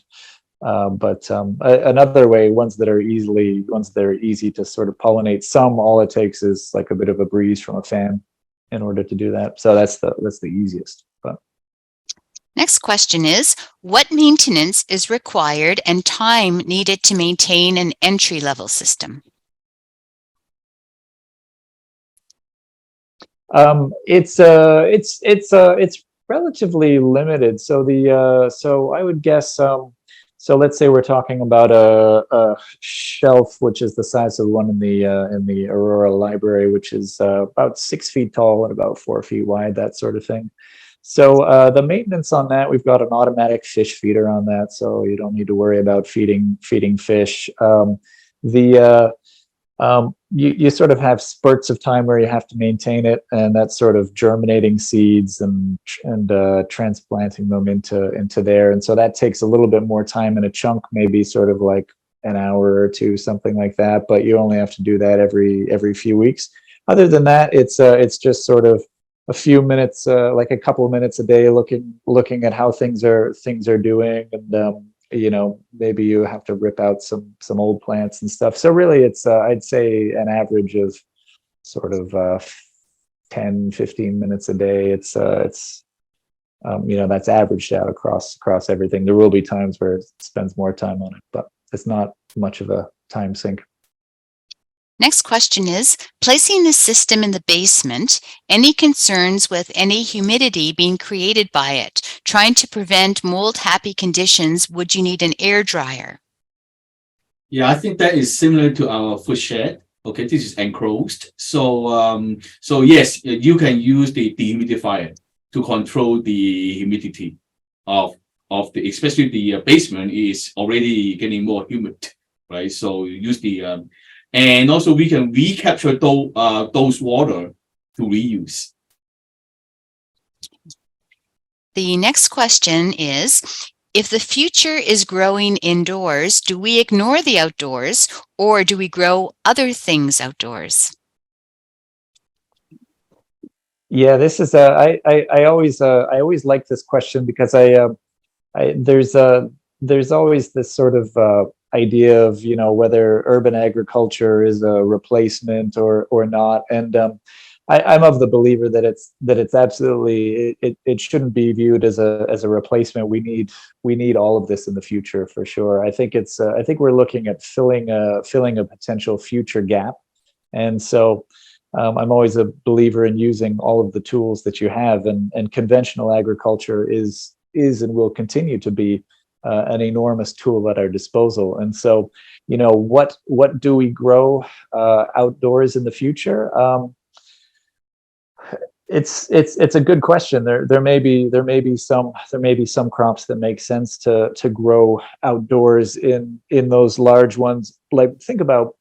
But another way, ones that are easy to sort of pollinate, all it takes is like a bit of a breeze from a fan in order to do that. So that's the easiest. But next question is, what maintenance is required and time needed to maintain an entry-level system? It's relatively limited. So I would guess, so let's say we're talking about a shelf which is the size of one in the Aurora Library, which is about 6 feet tall and about 4 feet wide, that sort of thing. So the maintenance on that, we've got an automatic fish feeder on that, so you don't need to worry about feeding fish. You sort of have spurts of time where you have to maintain it, and that's sort of germinating seeds and transplanting them into there, and so that takes a little bit more time in a chunk, maybe sort of like an hour or two, something like that. But you only have to do that every few weeks. Other than that, it's just sort of a few minutes, like a couple of minutes a day, looking at how things are doing, and maybe you have to rip out some old plants and stuff. So really it's I'd say an average of sort of 10-15 minutes a day. It's that's averaged out across everything. There will be times where it spends more time on it, but it's not much of a time sink. Next question is, placing the system in the basement, any concerns with any humidity being created by it? Trying to prevent mold-happy conditions, would you need an air dryer? Yeah, I think that is similar to our food shed. Okay, this is enclosed. So yes, you can use the dehumidifier to control the humidity of the, especially the basement is already getting more humid, right? So use the and also we can recapture those water to reuse. The next question is, if the future is growing indoors, do we ignore the outdoors, or do we grow other things outdoors? Yeah, this is I always like this question, because there's always this sort of idea of whether urban agriculture is a replacement or not, and I'm of the believer that it's absolutely, it shouldn't be viewed as a replacement. We need all of this in the future for sure. I think we're looking at filling a potential future gap, and so I'm always a believer in using all of the tools that you have, and conventional agriculture is and will continue to be an enormous tool at our disposal. And so, what do we grow outdoors in the future? It's a good question. There may be some crops that make sense to grow outdoors in those large ones. Like think about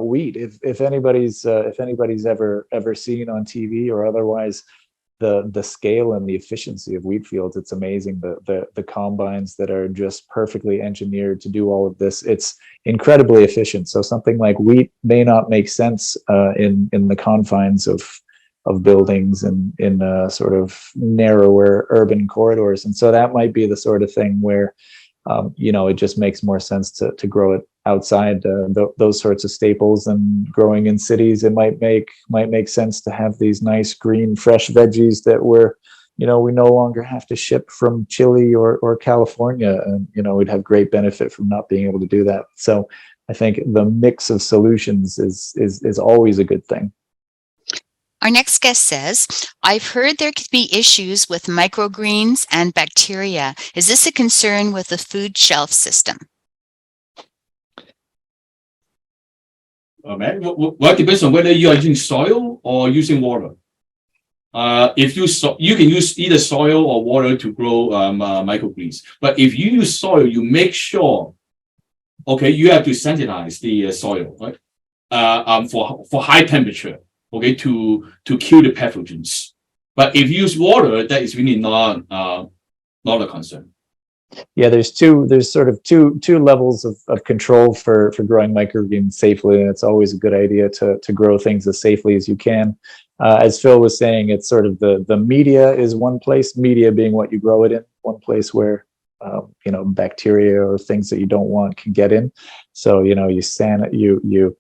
wheat. If anybody's ever seen on TV or otherwise the scale and the efficiency of wheat fields, it's amazing. The combines that are just perfectly engineered to do all of this, it's incredibly efficient. So something like wheat may not make sense in the confines of buildings and in sort of narrower urban corridors. And so that might be the sort of thing where it just makes more sense to grow it outside. Those sorts of staples, and growing in cities, it might make sense to have these nice green fresh veggies that we no longer have to ship from Chile or California, and we'd have great benefit from not being able to do that. So I think the mix of solutions is always a good thing. Our next guest says, I've heard there could be issues with microgreens and bacteria. Is this a concern with the food shelf system? Well, it depends on whether you are using soil or using water. If you can use either soil or water to grow microgreens. But if you use soil, you make sure, okay, you have to sanitize the soil, right? For high temperature, okay, to kill the pathogens. But if you use water, that is really not a concern. Yeah, there's sort of two levels of control for growing microgreens safely, and it's always a good idea to grow things as safely as you can. As Phil was saying, it's sort of the media is one place, media being what you grow it in, one place where bacteria or things that you don't want can get in. So you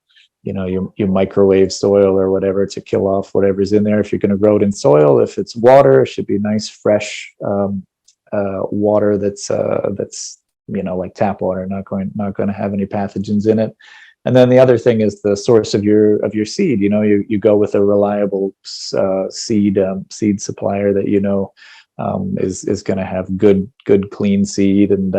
microwave soil or whatever to kill off whatever's in there. If you're going to grow it in soil, if it's water, it should be nice fresh water that's like tap water, not going to have any pathogens in it. And then the other thing is the source of your seed. You go with a reliable seed supplier that is going to have good clean seed. And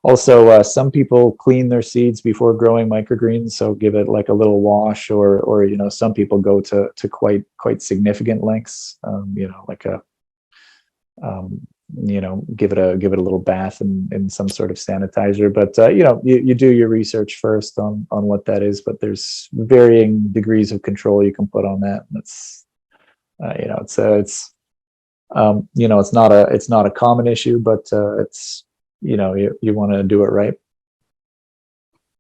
also some people clean their seeds before growing microgreens, so give it like a little wash, or some people go to quite significant lengths, like a give it a little bath in some sort of sanitizer. But you do your research first on what that is. But there's varying degrees of control you can put on that. And it's not a common issue, but it's you want to do it right.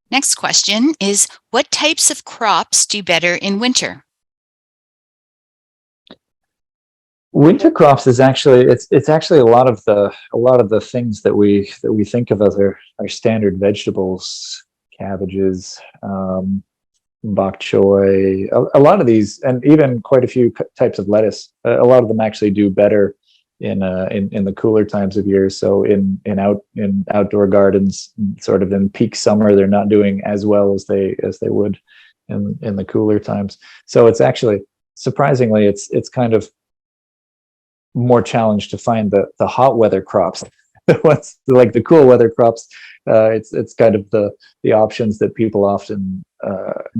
Next question is, what types of crops do better in winter? Winter crops is actually it's actually a lot of the things that we think of as our standard vegetables: cabbages, bok choy, a lot of these, and even quite a few types of lettuce. A lot of them actually do better in the cooler times of year. So in outdoor gardens, sort of in peak summer, they're not doing as well as they would in the cooler times. So it's actually, surprisingly, it's kind of more challenged to find the hot weather crops. What's like the cool weather crops, it's kind of the options that people often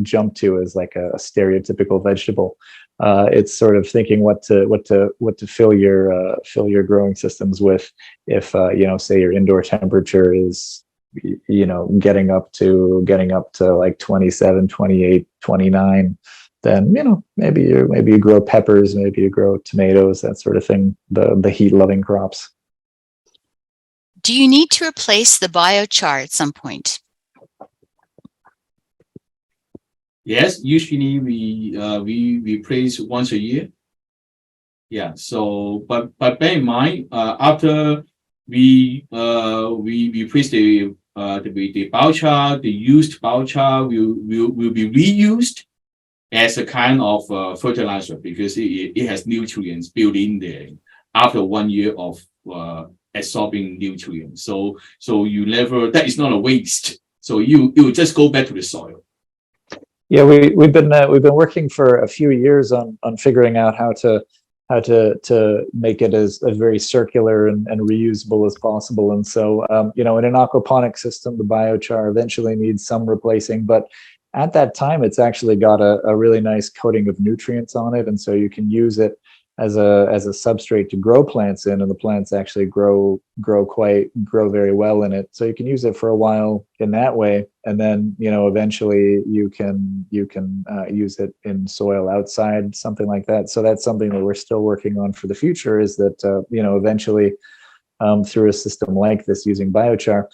jump to as like a stereotypical vegetable. It's sort of thinking what to fill your growing systems with. If say your indoor temperature is getting up to like 27, 28, 29, then maybe you grow peppers, maybe you grow tomatoes, that sort of thing, the heat loving crops. Do you need to replace the biochar at some point? Yes, usually we replace once a year. Yeah. So, but bear in mind, after we replace the biochar, the used biochar will be reused as a kind of fertilizer, because it has nutrients built in there after 1 year of absorbing nutrients. So you never, that is not a waste. So it will just go back to the soil. Yeah, we've been working for a few years on figuring out how to make it as very circular and reusable as possible. And so in an aquaponic system, the biochar eventually needs some replacing, but at that time it's actually got a really nice coating of nutrients on it, and so you can use it as a substrate to grow plants in, and the plants actually grow very well in it. So you can use it for a while in that way, and then eventually you can use it in soil outside, something like that. So that's something that we're still working on for the future, is that eventually through a system like this using biochar,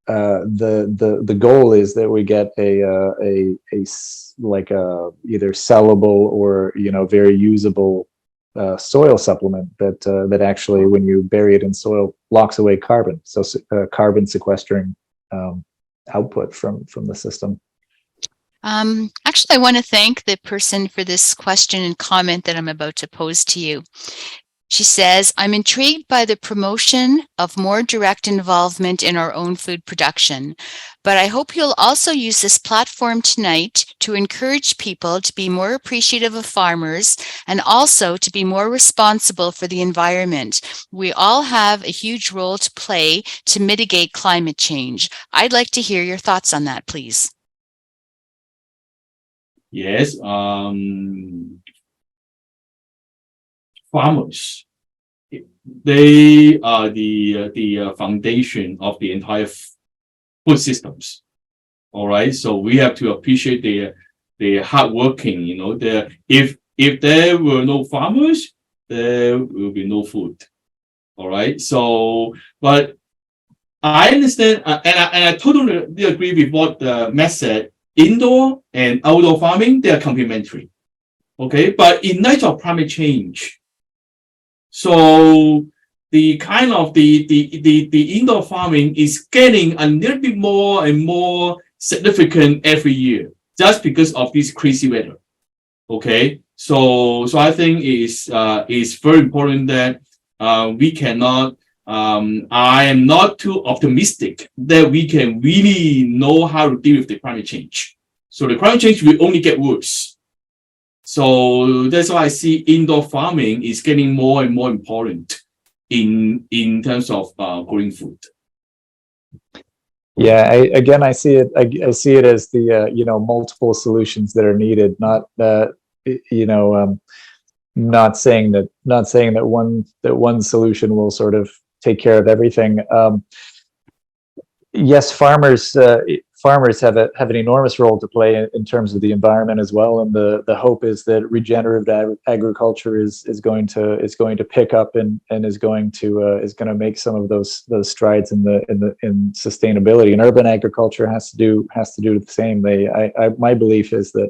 the goal is that we get like a either sellable or very usable soil supplement that actually, when you bury it in soil, locks away carbon. So carbon sequestering output from the system. Actually, I want to thank the person for this question and comment that I'm about to pose to you. She says, I'm intrigued by the promotion of more direct involvement in our own food production, but I hope you'll also use this platform tonight to encourage people to be more appreciative of farmers and also to be more responsible for the environment. We all have a huge role to play to mitigate climate change. I'd like to hear your thoughts on that, please. Yes, farmers, they are the foundation of the entire food systems. All right, so we have to appreciate their hard working. If there were no farmers, there will be no food. All right, so but I understand, and I totally agree with what Matt said. Indoor and outdoor farming, they are complementary. Okay, but in light of climate change, so the kind of the indoor farming is getting a little bit more and more significant every year, just because of this crazy weather. Okay, so I think it's very important that we cannot. I am not too optimistic that we can really know how to deal with the climate change. So the climate change will only get worse. So that's why I see indoor farming is getting more and more important in terms of growing food. Yeah, I see it. I see it as the multiple solutions that are needed, not not saying that one solution will sort of take care of everything. Yes, farmers have an enormous role to play in terms of the environment as well, and the hope is that regenerative agriculture is going to pick up and is going to make some of those strides in sustainability. And urban agriculture has to do the same. My belief is that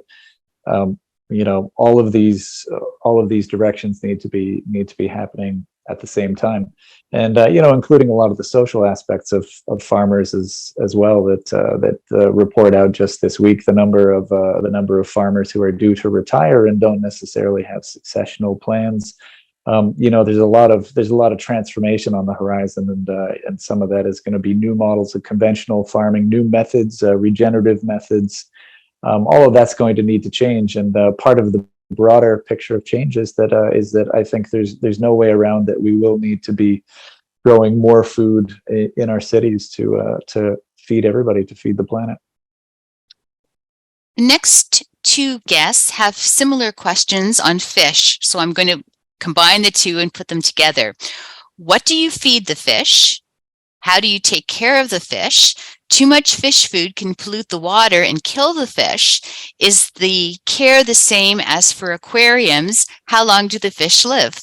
all of these directions need to be happening at the same time, and including a lot of the social aspects of farmers as well. That report out just this week, the number of farmers who are due to retire and don't necessarily have successional plans. There's a lot of transformation on the horizon, and some of that is going to be new models of conventional farming, new methods, regenerative methods. All of that's going to need to change, and part of the broader picture of change is that I think there's no way around that. We will need to be growing more food in our cities to feed everybody, to feed the planet. Next two guests have similar questions on fish, so I'm going to combine the two and put them together. What do you feed the fish? How do you take care of the fish? Too much fish food can pollute the water and kill the fish. Is the care the same as for aquariums? How long do the fish live?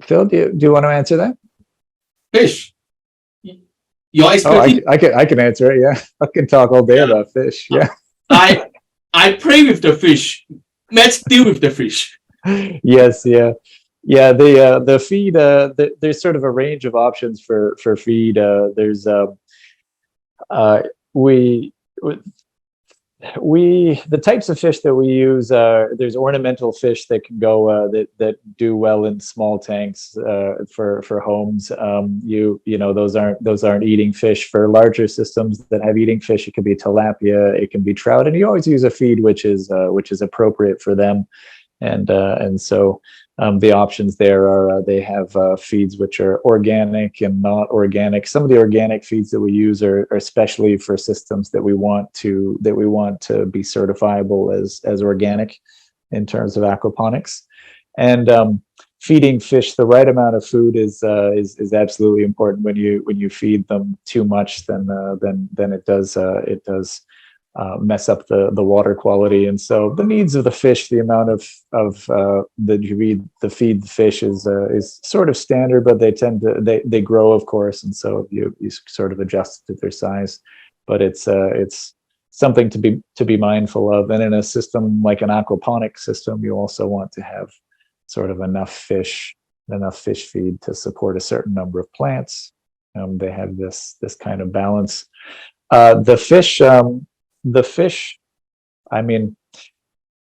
Phil, do you want to answer that? Fish. Your expertise. I can answer it. Yeah, I can talk all day about fish. Yeah. I play with the fish. Let's deal with the fish. Yes. Yeah. Yeah, the feed. There's sort of a range of options for feed. There's the types of fish that we use. There's ornamental fish that can go that do well in small tanks for homes. Those aren't eating fish. For larger systems that have eating fish, it can be tilapia, it can be trout, and you always use a feed which is appropriate for them. And so The options there are they have feeds which are organic and not organic. Some of the organic feeds that we use are especially for systems that we want to be certifiable as organic in terms of aquaponics. And feeding fish the right amount of food is absolutely important. When you feed them too much, then it does mess up the water quality. And so the needs of the fish, the amount of that you feed the fish is sort of standard, but they grow, of course, and so you sort of adjust to their size. But it's something to be mindful of. And in a system like an aquaponic system, you also want to have sort of enough fish feed to support a certain number of plants. They have this kind of balance. The fish, I mean,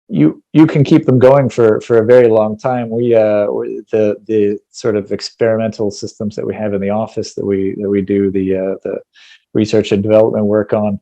you can keep them going for a very long time. The sort of experimental systems that we have in the office that we do the research and development work on,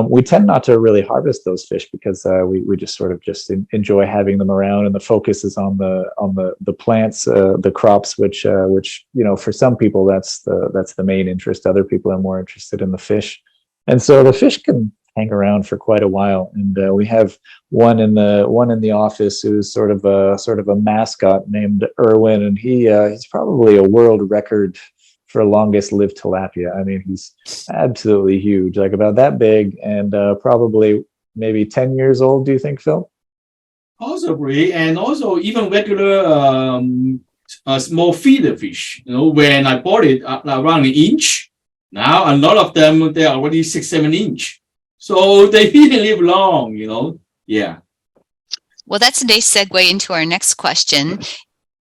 we tend not to really harvest those fish because we just enjoy having them around, and the focus is on the plants, the crops, which for some people that's the main interest. Other people are more interested in the fish, and so the fish can hang around for quite a while. And we have one in the office who's sort of a mascot named Erwin, and he's probably a world record for longest lived tilapia. I mean, he's absolutely huge, like about that big, and probably maybe 10 years old. Do you think, Phil? Possibly, and also even regular small feeder fish. When I bought it around an inch, now a lot of them they're already 6-7 inch. So they really live long, Yeah. Well, that's a nice segue into our next question.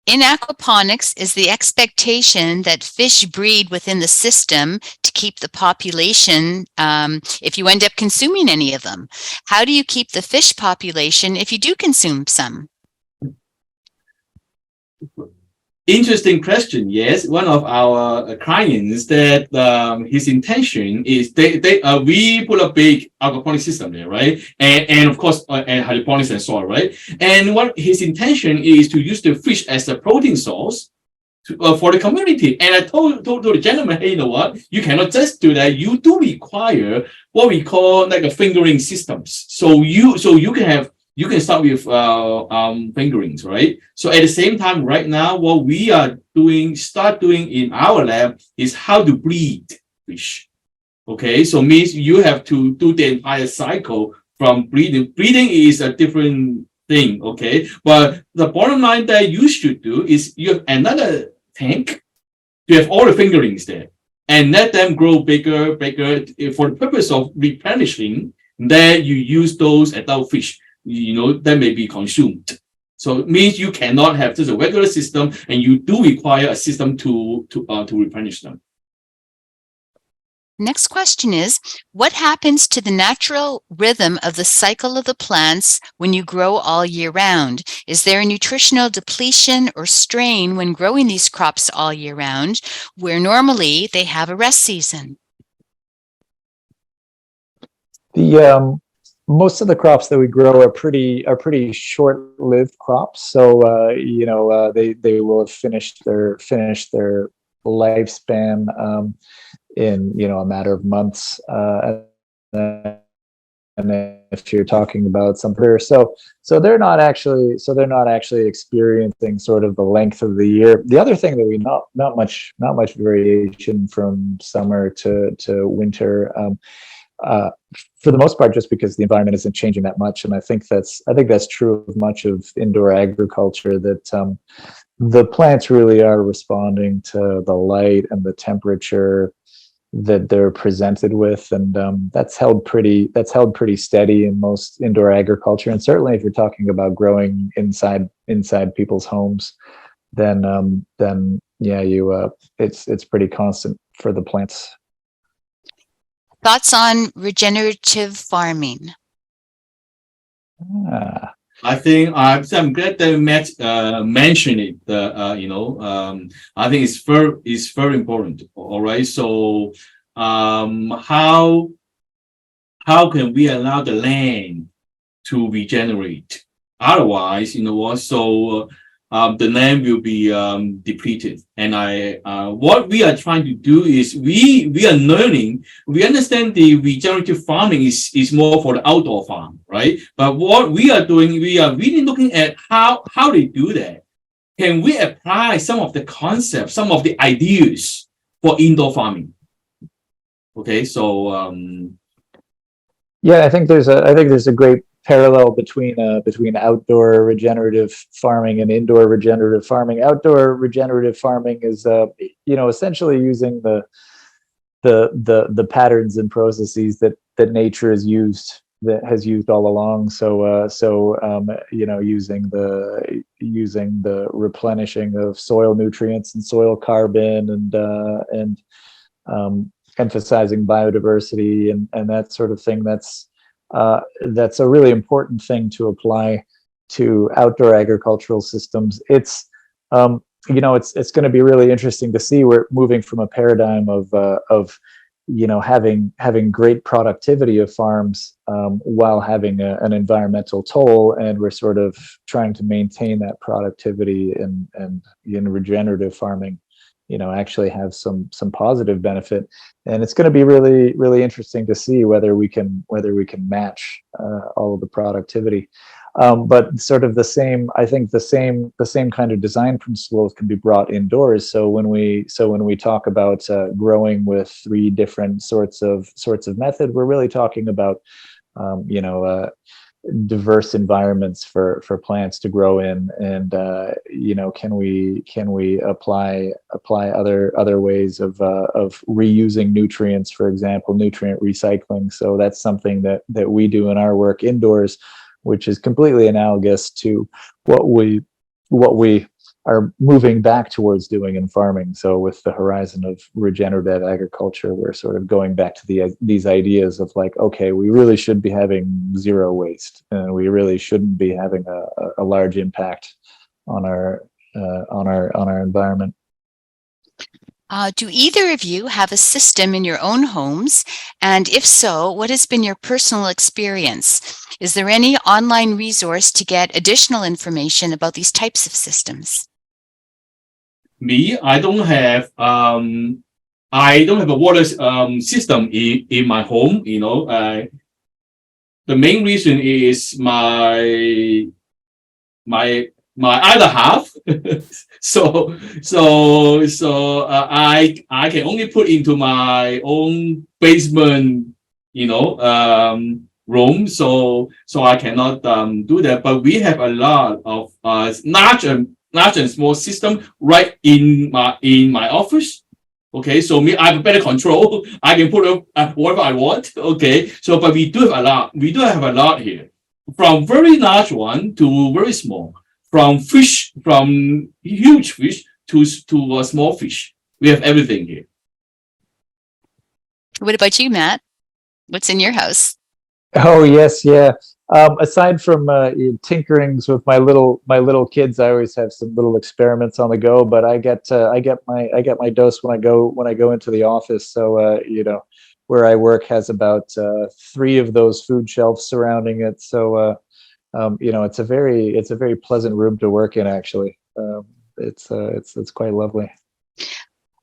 In aquaponics, is the expectation that fish breed within the system to keep the population if you end up consuming any of them? How do you keep the fish population if you do consume some? Interesting question. Yes, one of our clients that his intention is we put a big aquaponics system there, right? And of course, and hydroponics and soil, right? And what his intention is to use the fish as a protein source for the community. And I told the gentleman, hey, you know what? You cannot just do that. You do require what we call like a fingering systems. So you can start with fingerings, right? So at the same time, right now, what we are start doing in our lab is how to breed fish. Okay, so means you have to do the entire cycle from breeding. Breeding is a different thing, okay? But the bottom line that you should do is you have another tank. You have all the fingerings there, and let them grow bigger for the purpose of replenishing. Then you use those adult fish, that may be consumed. So it means you cannot have just a regular system, and you do require a system to replenish them. Next question is, what happens to the natural rhythm of the cycle of the plants when you grow all year round? Is there a nutritional depletion or strain when growing these crops all year round, where normally they have a rest season? Most of the crops that we grow are pretty short-lived crops. So they will have finished their lifespan in a matter of months. And if you're talking about some so they're not actually experiencing sort of the length of the year. The other thing that we not much variation from summer to winter. For the most part, just because the environment isn't changing that much, and I think that's true of much of indoor agriculture. That the plants really are responding to the light and the temperature that they're presented with, and that's held pretty steady in most indoor agriculture. And certainly, if you're talking about growing inside people's homes, then it's pretty constant for the plants. Thoughts on regenerative farming? I think I'm glad that Matt mentioned it. I think it's very important. All right. So how can we allow the land to regenerate? Otherwise, you know what? So the land will be depleted. And what we are trying to do is we are learning. We understand the regenerative farming is more for the outdoor farm, right? But what we are doing, we are really looking at how they do that. Can we apply some of the concepts, some of the ideas for indoor farming? Okay, so yeah, I think there's a great parallel between outdoor regenerative farming and indoor regenerative farming. Outdoor regenerative farming is essentially using the patterns and processes that nature has used all along. Using the replenishing of soil nutrients and soil carbon and emphasizing biodiversity and that sort of thing. That's a really important thing to apply to outdoor agricultural systems. It's it's going to be really interesting to see. We're moving from a paradigm of having great productivity of farms while having an environmental toll, and we're sort of trying to maintain that productivity and in regenerative farming actually have some positive benefit. And it's going to be really interesting to see whether we can match all of the productivity. But sort of I think the same kind of design principles can be brought indoors. So when we talk about growing with 3 different sorts of method, we're really talking about diverse environments for plants to grow in, and can we apply other ways of reusing nutrients, for example, nutrient recycling. So that's something that we do in our work indoors, which is completely analogous to what we are moving back towards doing in farming. So with the horizon of regenerative agriculture, we're sort of going back to these ideas of like, okay, we really should be having zero waste, and we really shouldn't be having a large impact on our environment. Do either of you have a system in your own homes? And if so, what has been your personal experience? Is there any online resource to get additional information about these types of systems? Me, I don't have a water system in my home. The main reason is my other half. I can only put into my own basement, room. So I cannot do that. But we have a lot of large and small system right in my office. Okay, so I have better control. I can put up whatever I want. Okay, so but we do have a lot. We do have a lot here, from very large one to very small, from huge fish to a small fish. We have everything here. What about you, Matt? What's in your house? Oh yes, yeah. Aside from tinkerings with my little kids, I always have some little experiments on the go. But I get my dose when I go into the office. So where I work has about 3 of those food shelves surrounding it. So it's a very pleasant room to work in. Actually, it's quite lovely.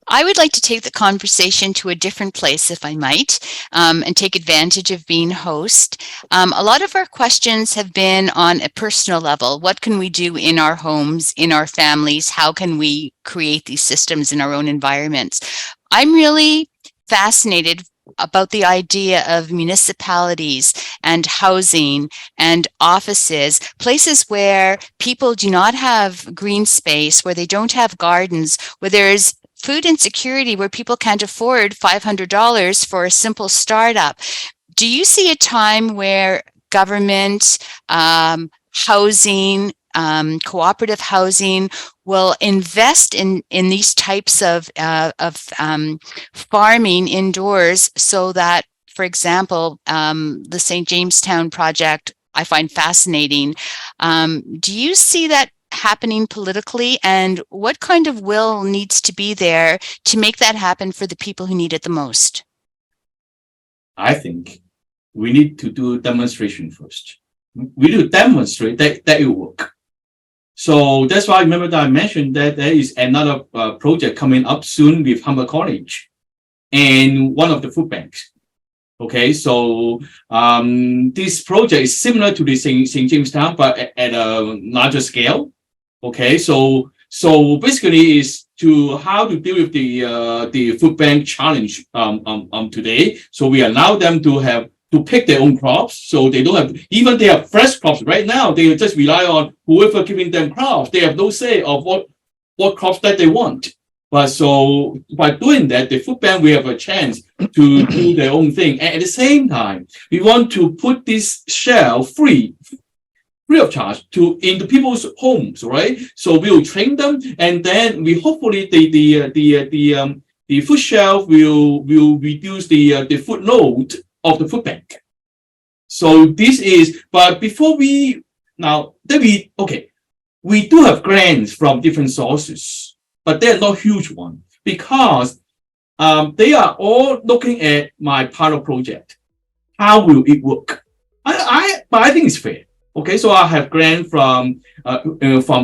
I would like to take the conversation to a different place, if I might, and take advantage of being host. A lot of our questions have been on a personal level. What can we do in our homes, in our families? How can we create these systems in our own environments? I'm really fascinated about the idea of municipalities and housing and offices, places where people do not have green space, where they don't have gardens, where there's food insecurity, where people can't afford $500 for a simple startup. Do you see a time where government, housing, cooperative housing will invest in these types of farming indoors, so that, for example, the St. Jamestown project I find fascinating. Do you see that happening politically, and what kind of will needs to be there to make that happen for the people who need it the most? I think we need to do demonstration first. We need to demonstrate that it will work. So that's why I remember that I mentioned that there is another project coming up soon with Hammond College and one of the food banks. Okay, so this project is similar to the St. Jamestown, but at a larger scale. Okay, so basically is to how to deal with the food bank challenge today. So we allow them to pick their own crops, so they don't have, even they have fresh crops right now, they just rely on whoever giving them crops. They have no say of what crops that they want. But so by doing that, the food bank will have a chance to do their own thing. And at the same time, we want to put this shelf free of charge into people's homes, right? So we'll train them, and then we hopefully the food shelf will reduce the food load of the food bank. So this is, but before we do have grants from different sources, but they're not huge ones because they are all looking at my pilot project. How will it work? But I think it's fair. Okay, so I have grant from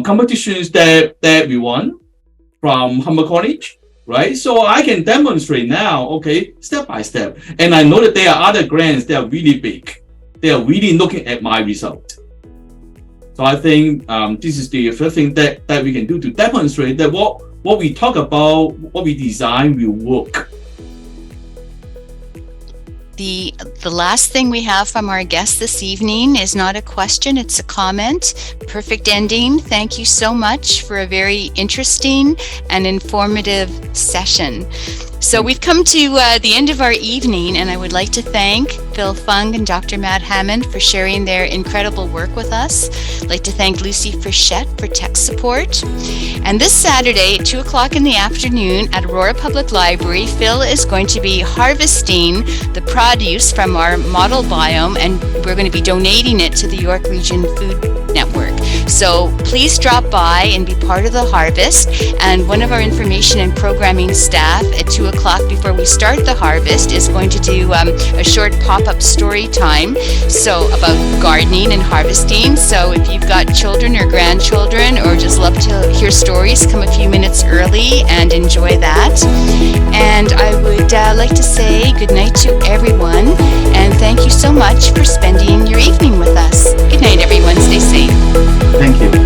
competitions that we won from Hammond College, right? So I can demonstrate now, okay, step by step. And I know that there are other grants that are really big. They are really looking at my result. So I think this is the first thing that we can do to demonstrate that what we talk about, what we design will work. The last thing we have from our guest this evening is not a question, it's a comment. Perfect ending. Thank you so much for a very interesting and informative session. So we've come to the end of our evening, and I would like to thank Phil Fung and Dr. Matt Hammond for sharing their incredible work with us. I'd like to thank Lucy Frechette for tech support. And this Saturday at 2 o'clock in the afternoon at Aurora Public Library, Phil is going to be harvesting the produce from our model biome, and we're going to be donating it to the York Region Food Network. So please drop by and be part of the harvest. And one of our information and programming staff at 2 o'clock before we start the harvest is going to do a short pop-up story time, so about gardening and harvesting. So if you've got children or grandchildren or just love to hear stories, come a few minutes early and enjoy that. And I would like to say good night to everyone, and thank you so much for spending your evening with us. Good night, everyone. Stay safe. Thank you.